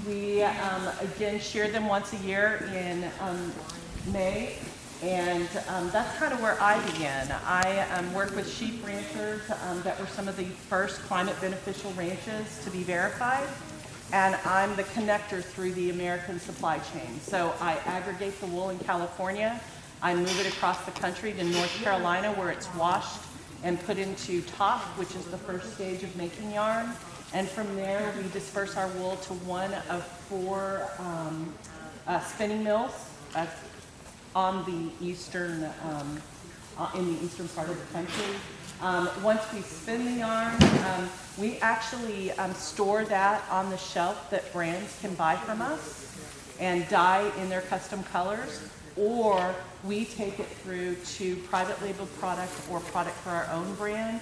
We, again, shear them once a year in May, and that's kind of where I began. I worked with sheep ranchers that were some of the first climate beneficial ranches to be verified, and I'm the connector through the American supply chain. So I aggregate the wool in California, I move it across the country to North Carolina where it's washed and put into top, which is the first stage of making yarn. And from there, we disperse our wool to one of 4 spinning mills on the eastern, in the eastern part of the country. Once we spin the yarn, we actually store that on the shelf that brands can buy from us and dye in their custom colors, or we take it through to private labeled product or product for our own brand.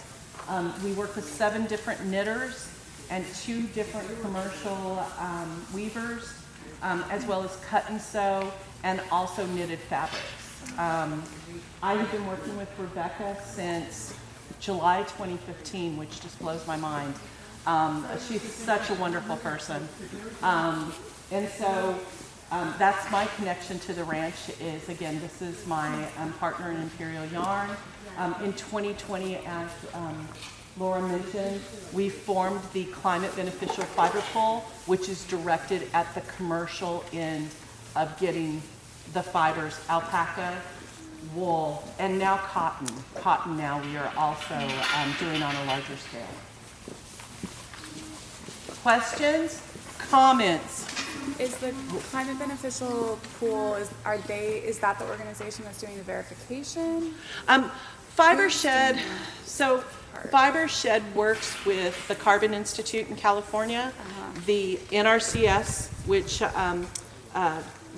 We work with 7 different knitters and 2 different commercial weavers, as well as cut and sew, and also knitted fabrics. I have been working with Rebecca since July 2015, which just blows my mind. She's such a wonderful person. And so that's my connection to the ranch is, again, this is my partner in Imperial Yarn. In 2020, as Laura mentioned, we formed the Climate Beneficial Fiber Pool, which is directed at the commercial end of getting the fibers, alpaca, wool, and now cotton. Cotton now we are also doing on a larger scale. Questions? Comments? Is the Climate Beneficial Pool, is that the organization that's doing the verification? Fibershed, so Fibershed works with the Carbon Institute in California, the NRCS, which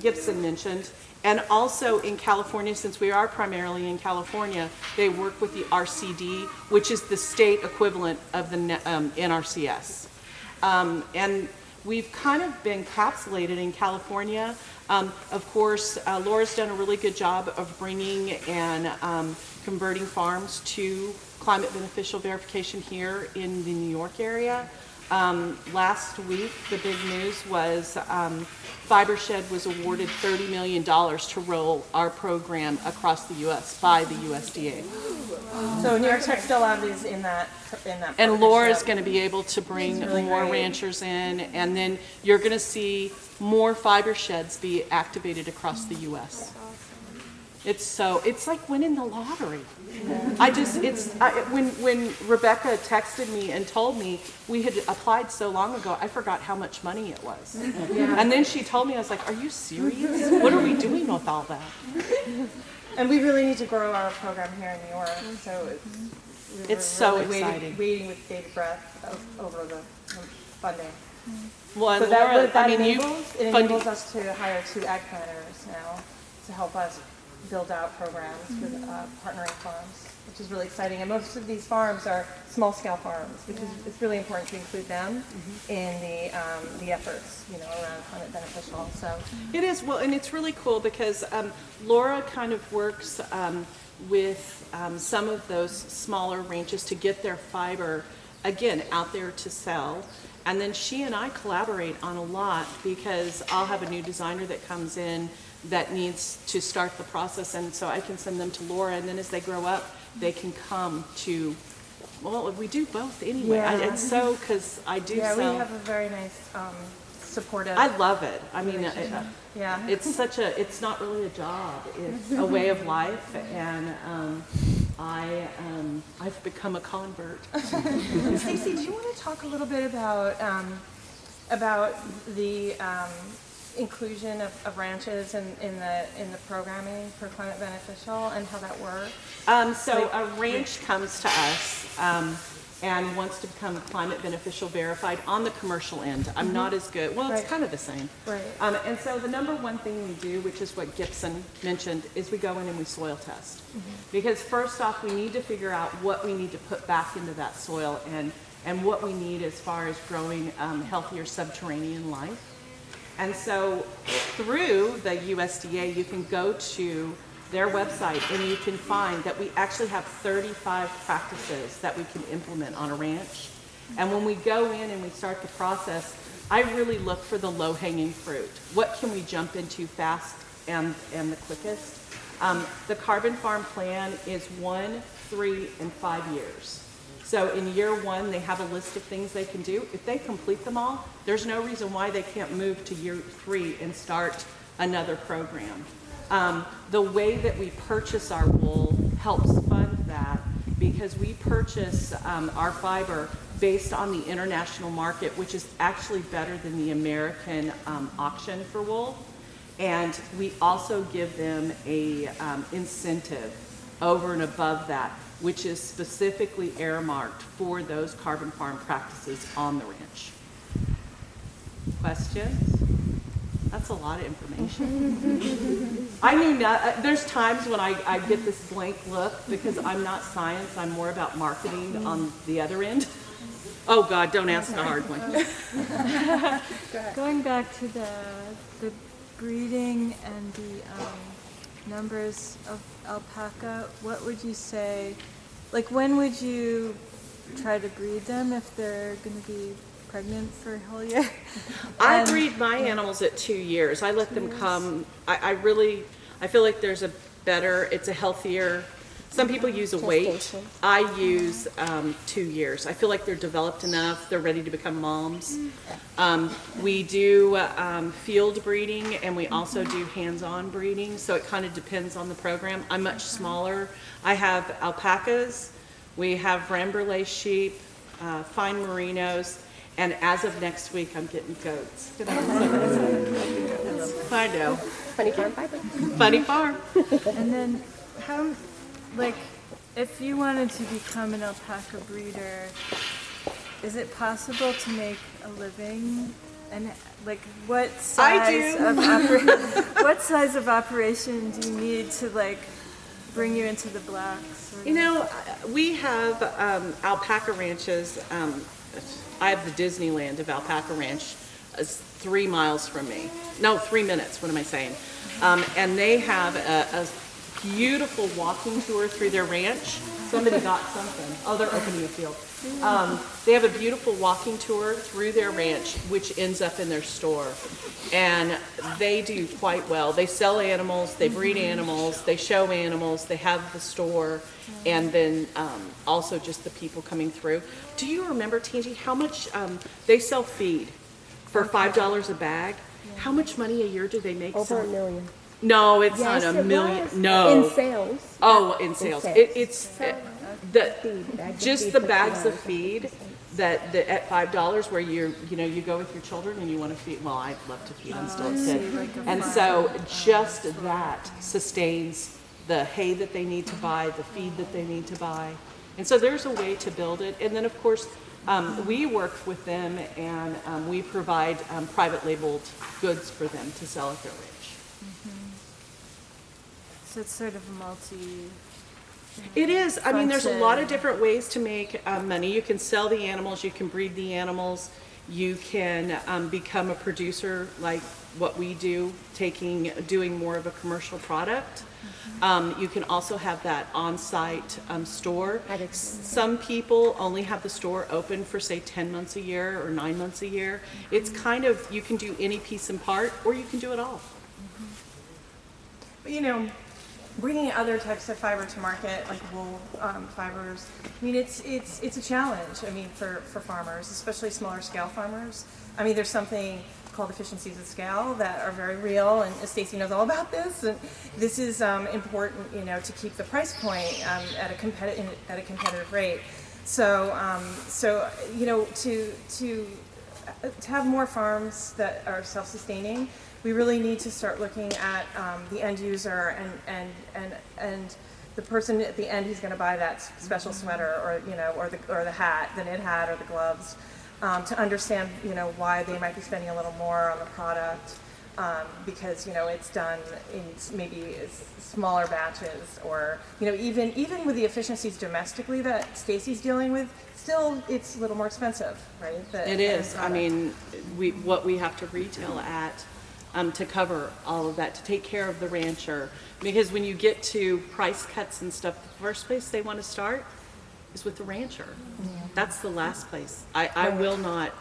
Gibson mentioned, and also in California, since we are primarily in California, they work with the RCD, which is the state equivalent of the NRCS. And we've kind of been encapsulated in California. Of course, Laura's done a really good job of bringing and converting farms to climate beneficial verification here in the New York area. Last week, the big news was FiberShed was awarded $30 million to roll our program across the U.S. by the USDA. So New York Textile Lab is in that And Laura's partnership. going to be able to bring really more great. ranchers in, and then you're going to see more fiber sheds be activated across the U.S. It's like winning the lottery. When Rebecca texted me and told me we had applied so long ago, I forgot how much money it was. And then she told me, I was like, are you serious? What are we doing with all that? And we really need to grow our program here in New York. So It's so really exciting. waiting with bated breath over the funding. Well, and So that, Laura, what that I mean, enables, it enables us to hire 2 ag planners now to help us build out programs with partnering farms, which is really exciting. And most of these farms are small-scale farms, because it's really important to include them in the efforts, around climate beneficial. So It is, well, and it's really cool because Laura kind of works with some of those smaller ranches to get their fiber, again, out there to sell. And then she and I collaborate on a lot, because I'll have a new designer that comes in that needs to start the process, and so I can send them to Laura, and then as they grow up, they can come to, well, we do both anyway. Yeah. It's so, because I do yeah, sell. we have a very nice supportive. I love it. I mean, Yeah. it's not really a job. It's a way of life, and I've become a convert. Stacey, do you want to talk a little bit about the inclusion of ranches in the programming for climate beneficial and how that works? So a ranch comes to us and wants to become climate beneficial verified on the commercial end. I'm not as good. Well, it's Right. kind of the same. Right. And so the number one thing we do, which is what Gibson mentioned, is we go in and we soil test. Because first off, we need to figure out what we need to put back into that soil and what we need as far as growing healthier subterranean life. And so through the USDA, you can go to their website and you can find that we actually have 35 practices that we can implement on a ranch. And when we go in and we start the process, I really look for the low-hanging fruit. What can we jump into fast and the quickest? The Carbon Farm Plan is 1, 3, and 5 years. So in year 1, they have a list of things they can do. If they complete them all, there's no reason why they can't move to year 3 and start another program. The way that we purchase our wool helps fund that, because we purchase our fiber based on the international market, which is actually better than the American auction for wool. And we also give them a incentive over and above that, which is specifically earmarked for those carbon farm practices on the ranch. Questions? That's a lot of information. I knew not, there's times when I get this blank look because I'm not science, I'm more about marketing on the other end. Oh God, don't ask the hard one. Going back to the breeding and the numbers of alpaca, what would you say, like when would you try to breed them if they're going to be pregnant for a whole year? I breed my animals at 2 years. I let them come. I feel like there's it's a healthier, some people use a weight. I use 2 years. I feel like they're developed enough, they're ready to become moms. We do field breeding, and we also do hands-on breeding, so it kind of depends on the program. I'm much smaller. I have alpacas, we have Rambouillet sheep, fine merinos, and as of next week, I'm getting goats. I know. Funny farm fiber. Funny farm. And then how, like, if you wanted to become an alpaca breeder, is it possible to make a living? And like, what size what size of operation do you need to like bring you into the blacks? You know, we have alpaca ranches. I have the Disneyland of Alpaca Ranch, 3 miles from me. No, 3 minutes, what am I saying? And they have a beautiful walking tour through their ranch. Somebody got something. Oh, they're opening a field. They have a beautiful walking tour through their ranch, which ends up in their store. And they do quite well. They sell animals, they breed animals, they show animals, they have the store, and then also just the people coming through. Do you remember, Tangi, how much they sell feed for $5 a bag? How much money a year do they make? Over $1 million. No, it's Yes, not a it million. was. No. In sales. Oh, in sales. It's just the bags of feed. feed that at $5 where you go with your children and you want to feed. Well, I love to feed. I'm still a kid, and so just that sustains the hay that they need to buy, the feed that they need to buy, and so there's a way to build it. And then of course we work with them and we provide private labeled goods for them to sell at their ranch. So it's sort of a multi. It is. I mean, there's a lot of function. different ways to make money. You can sell the animals, you can breed the animals, you can become a producer like what we do, doing more of a commercial product. You can also have that on-site store. Some people only have the store open for say 10 months a year or 9 months a year. It's kind of, you can do any piece and part or you can do it all. But, bringing other types of fiber to market, like wool fibers, I mean, it's a challenge. I mean, for farmers, especially smaller scale farmers. I mean, there's something called efficiencies of scale that are very real, and Stacy knows all about this. And this is important, to keep the price point at a competitive rate. So, to have more farms that are self-sustaining, we really need to start looking at the end user and the person at the end who's going to buy that special sweater or the hat, the knit hat or the gloves, to understand why they might be spending a little more on the product because it's done in maybe smaller batches or even with the efficiencies domestically that Stacy's dealing with, still it's a little more expensive, right? It is. I mean, what we have to retail at. To cover all of that, to take care of the rancher. Because when you get to price cuts and stuff, the first place they want to start is with the rancher. That's the last place. I will not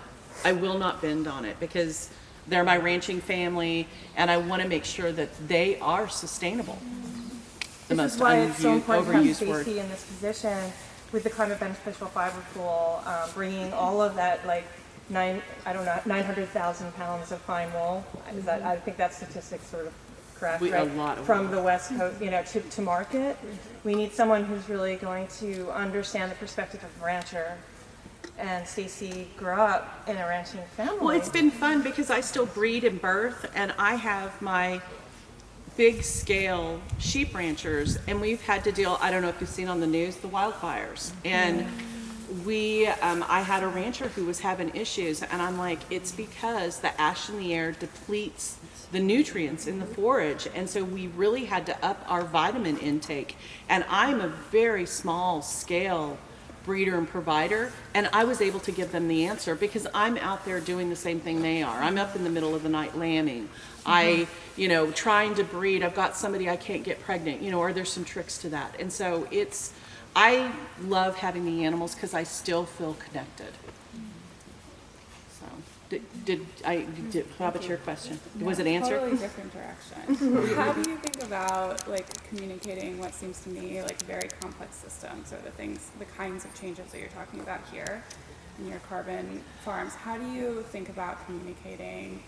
bend on it because they're my ranching family and I want to make sure that they are sustainable. The This is why it's so important to have Stacy in this position with the climate beneficial fiber pool, bringing all of that 900,000 pounds of fine wool. I think that statistic's sort of correct, right? A lot of from wool. the West Coast, to market. We need someone who's really going to understand the perspective of a rancher. And Stacy grew up in a ranching family. Well, it's been fun because I still breed and birth, and I have my big scale sheep ranchers, and we've had to deal, I don't know if you've seen on the news, the wildfires. And I had a rancher who was having issues, and I'm like, it's because the ash in the air depletes the nutrients in the forage, and so we really had to up our vitamin intake. And I'm a very small scale breeder and provider, and I was able to give them the answer because I'm out there doing the same thing they are. I'm up in the middle of the night lambing. Trying to breed. I've got somebody I can't get pregnant, or there's some tricks to that. And so I love having the animals because I still feel connected. So, how about your question? Was it answered? Totally different direction. How do you think about communicating what seems to me like very complex systems or the kinds of changes that you're talking about here in your carbon farms? How do you think about communicating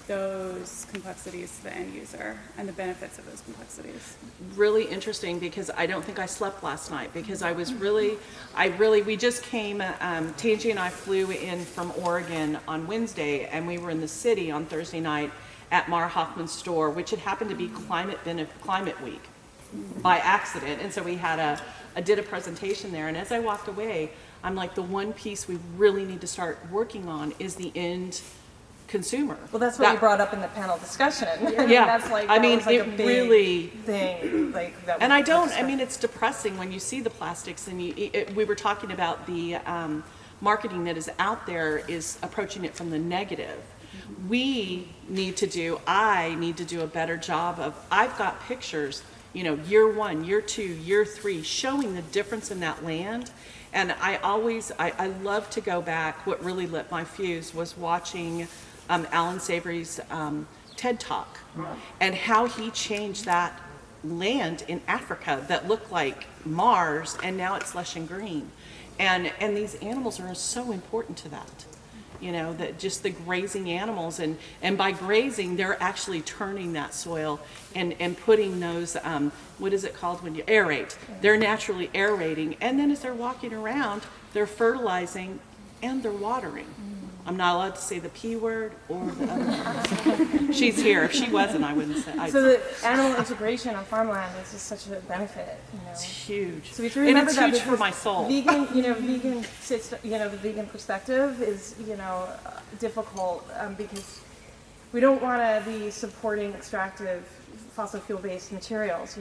those complexities to the end user and the benefits of those complexities? Really interesting because I don't think I slept last night because we just came, Tangi and I flew in from Oregon on Wednesday and we were in the city on Thursday night at Mara Hoffman's store, which had happened to be Climate Week by accident. And so we had did a presentation there, and as I walked away, I'm like, the one piece we really need to start working on is the end consumer. Well, that's what we brought up in the panel discussion. Yeah, That's a big really thing. That and it's depressing when you see the plastics, and we were talking about the marketing that is out there is approaching it from the negative. I need to do a better job of, I've got pictures year 1, year 2, year 3, showing the difference in that land. And I love to go back. What really lit my fuse was watching Alan Savory's TED Talk and how he changed that land in Africa that looked like Mars, and now it's lush and green. And these animals are so important to that. That just the grazing animals, and by grazing, they're actually turning that soil and putting those, what is it called when you aerate? They're naturally aerating, and then as they're walking around, they're fertilizing and they're watering. I'm not allowed to say the P word or the other word. She's here. If she wasn't, I wouldn't say. So the animal integration on farmland is just such a benefit. It's huge. So we have to remember and that it's huge for my soul. Vegan, the vegan perspective is, difficult because we don't want to be supporting extractive fossil fuel-based materials.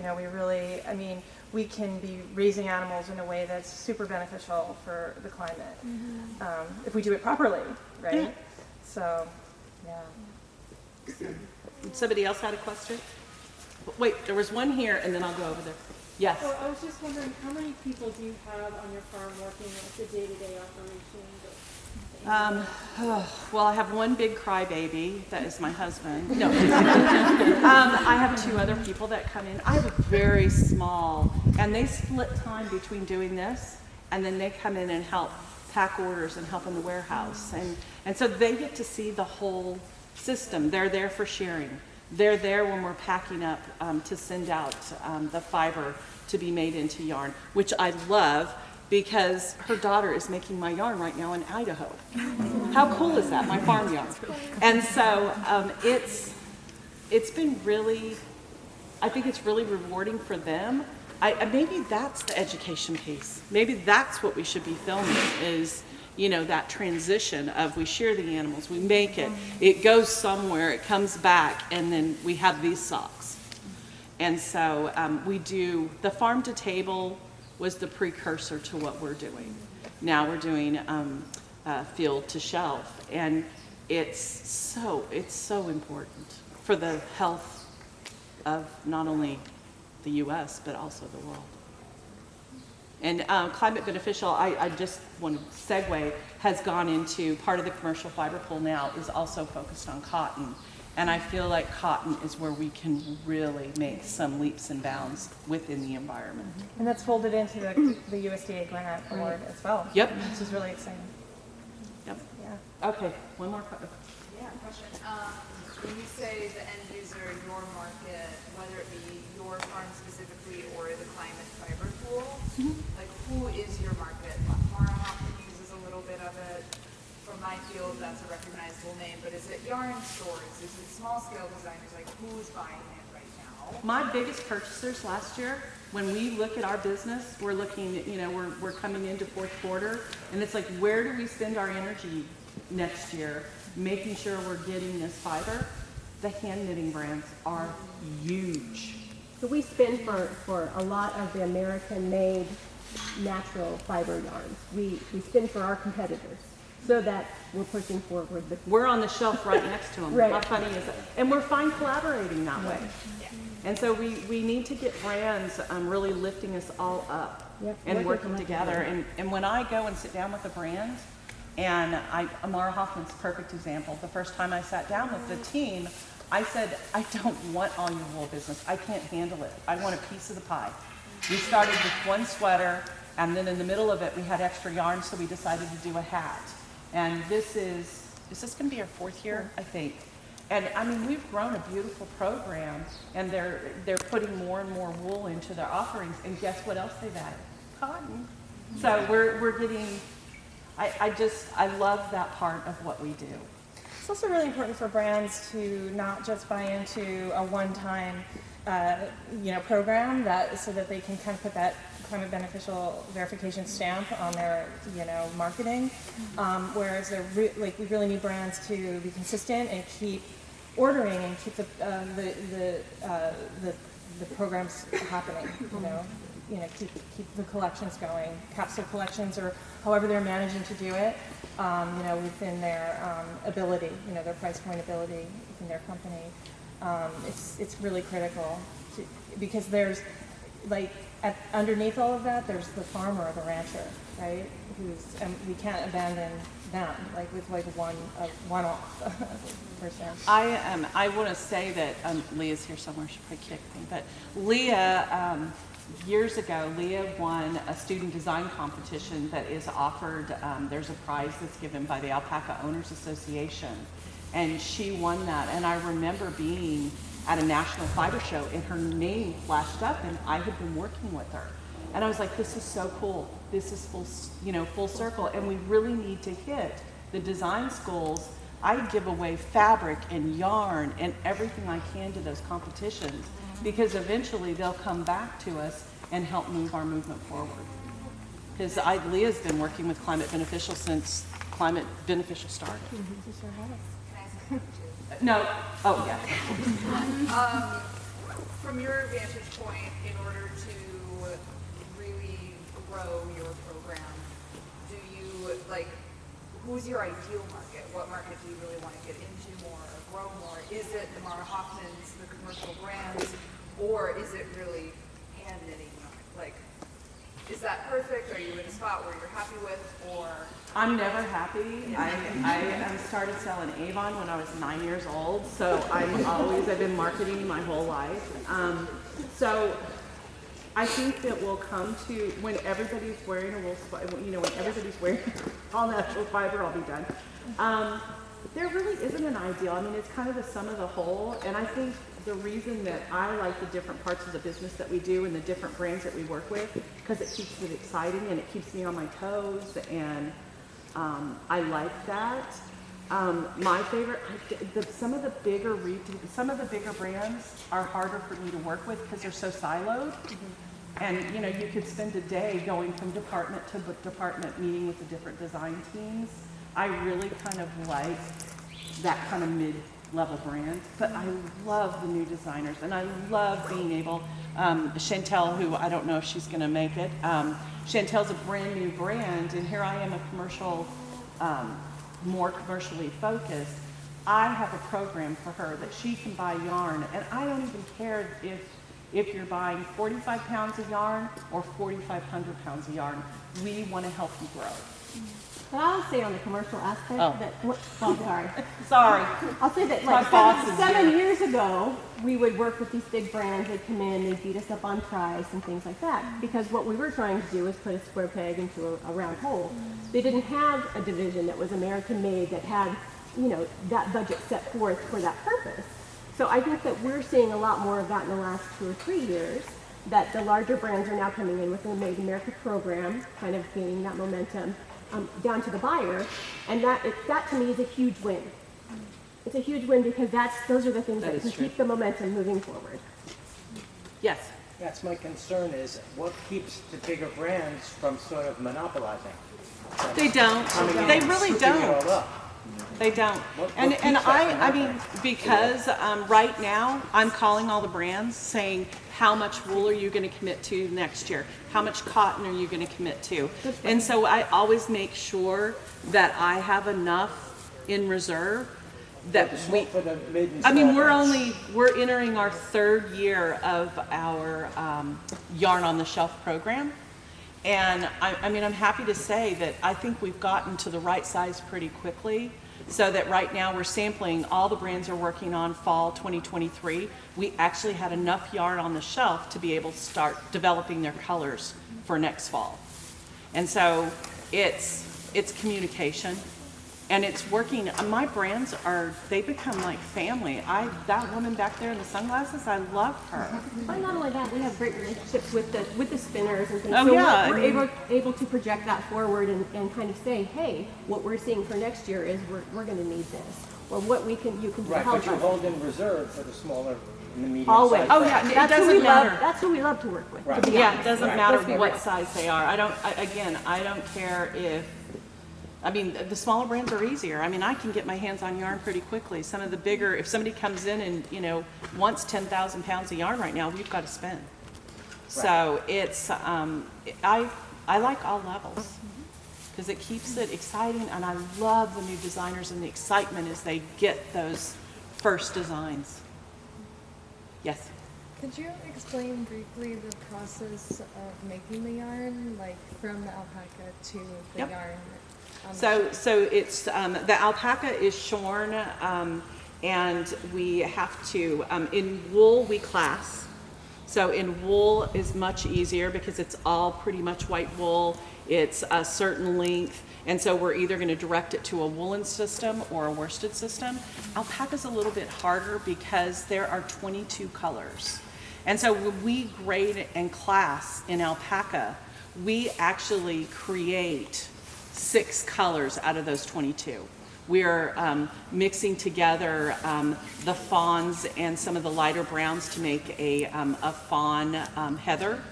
We can be raising animals in a way that's super beneficial for the climate if we do it properly, right? Yeah. So, yeah. Somebody else had a question? Wait, there was one here, and then I'll go over there. Yes. So I was just wondering, how many people do you have on your farm working with the day-to-day operations? Well, I have one big crybaby. That is my husband. No. I have 2 other people that come in. I have a very small, and they split time between doing this, and then they come in and help pack orders and help in the warehouse. And so they get to see the whole system. They're there for sharing. They're there when we're packing up to send out the fiber to be made into yarn, which I love, because her daughter is making my yarn right now in Idaho. How cool is that? My farm yarn. And so it's been really, I think it's really rewarding for them. Maybe that's the education piece. Maybe that's what we should be filming is, that transition of we shear the animals, we make it, it goes somewhere, it comes back, and then we have these socks. And so we do, the farm to table was the precursor to what we're doing. Now we're doing field to shelf, and it's so important for the health of not only the U.S. but also the world. And climate beneficial, I just want to segue, has gone into part of the commercial fiber pool now is also focused on cotton. And I feel like cotton is where we can really make some leaps and bounds within the environment. And that's folded into the USDA grant award as well. Yep. Which is really exciting. Yep. Yeah. Okay, one more question. Yeah, question. When you say the end user, your market, whether it be your farm specifically or the climate fiber pool, like who is your market? Mara Hoffman uses a little bit of it. From my field, that's a recognizable name, but is it yarn stores? Is it small scale designers? Like who's buying it right now? My biggest purchasers last year, when we look at our business, we're looking at, we're coming into 4th quarter, and it's like, where do we spend our energy next year, making sure we're getting this fiber? The hand knitting brands are huge. So we spend for a lot of the American-made natural fiber yarns. We spend for our competitors so that we're pushing forward. We're on the shelf right next to them. Right. How funny is it? And we're fine collaborating that way. Yeah. And so we need to get brands really lifting us all up and working together. And when I go and sit down with a brand, and Amara Hoffman's a perfect example. The first time I sat down with the team, I said, I don't want all your wool business. I can't handle it. I want a piece of the pie. We started with one sweater, and then in the middle of it, we had extra yarn, so we decided to do a hat. And is this going to be our 4th year, I think? And I mean, we've grown a beautiful program, and they're putting more and more wool into their offerings. And guess what else they've added? Cotton. So we're getting. I love that part of what we do. It's also really important for brands to not just buy into a one-time, program so that they can kind of put that climate beneficial verification stamp on their, marketing. Whereas we really need brands to be consistent and keep ordering and keep the programs happening. Keep the collections going, capsule collections, or however they're managing to do it. Within their ability, their price point ability within their company. It's really critical because there's like underneath all of that, there's the farmer or the rancher, right? We can't abandon them like with like one-off person. I want to say that Leah's here somewhere. She probably kicked me, but Leah. Years ago, Leah won a student design competition that is offered. There's a prize that's given by the Alpaca Owners Association, and she won that. And I remember being at a national fiber show, and her name flashed up, and I had been working with her, and I was like, "This is so cool. This is full circle." And we really need to hit the design schools. I give away fabric and yarn and everything I can to those competitions, because eventually they'll come back to us and help move our movement forward. Because Leah's been working with Climate Beneficial since Climate Beneficial started. No, oh yeah. From your vantage point, in order to really grow your program, do you, like, who's your ideal market? What market do you really want to get into more or grow more? Is it the Mara Hoffmans, the commercial brands, or is it really hand knitting? Like, is that perfect? Are you in a spot where you're happy with, or? I'm never happy. I started selling Avon when I was 9 years old, so I've been marketing my whole life. So I think that we'll come to when everybody's wearing a wool, when everybody's wearing all natural fiber, I'll be done. There really isn't an ideal. I mean, it's kind of the sum of the whole, and I think the reason that I like the different parts of the business that we do and the different brands that we work with, because it keeps it exciting and it keeps me on my toes, and I like that. My favorite, some of the bigger brands are harder for me to work with because they're so siloed. And you could spend a day going from department to department, meeting with the different design teams. I really kind of like that kind of mid-level brand, but I love the new designers, and I love being able, Chantel, who I don't know if she's gonna make it, Chantel's a brand new brand, and here I am, a commercial, more commercially focused. I have a program for her that she can buy yarn, and I don't even care if you're buying 45 pounds of yarn or 4,500 pounds of yarn. We want to help you grow. But I'll say on the commercial aspect Sorry. I'll say that My like boss is seven here. years ago, we would work with these big brands. They'd come in, they'd beat us up on price and things like that. Because what we were trying to do was put a square peg into a round hole. They didn't have a division that was American made that had, that budget set forth for that purpose. So I think that we're seeing a lot more of that in the last 2 or 3 years, that the larger brands are now coming in with the Made in America program, kind of gaining that momentum down to the buyer, and that to me is a huge win. It's a huge win because those are the things that can keep the momentum moving forward. Yes. That's my concern, is what keeps the bigger brands from sort of monopolizing. They don't. They really don't. They don't. And I mean, because right now I'm calling all the brands saying, how much wool are you going to commit to next year? How much cotton are you going to commit to? And so I always make sure that I have enough in reserve that we're entering our 3rd year of our Yarn on the Shelf program. And I mean, I'm happy to say that I think we've gotten to the right size pretty quickly, so that right now we're sampling all the brands are working on fall 2023. We actually had enough yarn on the shelf to be able to start developing their colors for next fall. And so it's communication. And it's working. My brands they become like family. That woman back there in the sunglasses, I love her. But not only that, we have great relationships with the spinners and things. Oh, so yeah, we're able to project that forward and kind of say, hey, what we're seeing for next year is we're going to need this, or what you can do to right, help but you us. hold in reserve for the smaller and the medium Always. size. Oh yeah, it doesn't matter. That's who we love to work with. Right. Yeah, it doesn't matter what size they are. I don't care if. I mean, the smaller brands are easier. I mean, I can get my hands on yarn pretty quickly. Some of the bigger, if somebody comes in and, wants 10,000 pounds of yarn right now, we've got to spend. Right. So it's, I like all levels because it keeps it exciting, and I love the new designers and the excitement as they get those first designs. Yes? Could you explain briefly the process of making the yarn, like from the alpaca to the Yep. yarn? So it's the alpaca is shorn, and we have to in wool we class. So in wool is much easier because it's all pretty much white wool. It's a certain length, and so we're either going to direct it to a woolen system or a worsted system. Alpaca's a little bit harder because there are 22 colors. And so when we grade and class in alpaca, we actually create 6 colors out of those 22. We're mixing together the fawns and some of the lighter browns to make a fawn heather.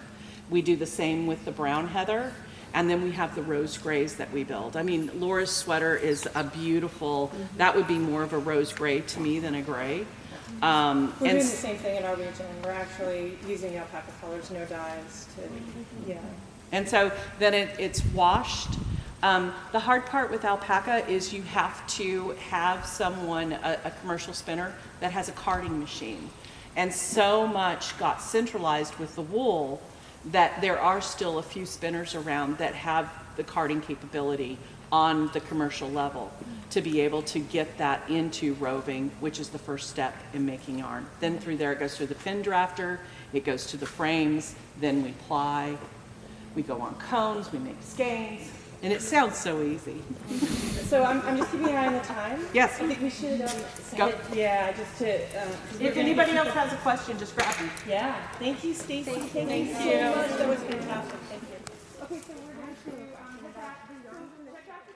We do the same with the brown heather. And then we have the rose grays that we build. I mean, Laura's sweater is a beautiful, that would be more of a rose gray to me than a gray. We're doing the same thing in our region. We're actually using alpaca colors, no dyes to, yeah. And so then it's washed. The hard part with alpaca is you have to have someone, a commercial spinner, that has a carding machine. And so much got centralized with the wool that there are still a few spinners around that have the carding capability on the commercial level to be able to get that into roving, which is the first step in making yarn. Then through there it goes through the pin drafter, it goes to the frames, then we ply, we go on cones, we make skeins, and it sounds so easy. So I'm just keeping an eye on the time. Yes. I think we should Go. Yeah, just to. If anybody else has a question, just grab me. Yeah. Thank you, Stacy. Thank you so much. That was fantastic. Thank you. Okay, so we're going to check out the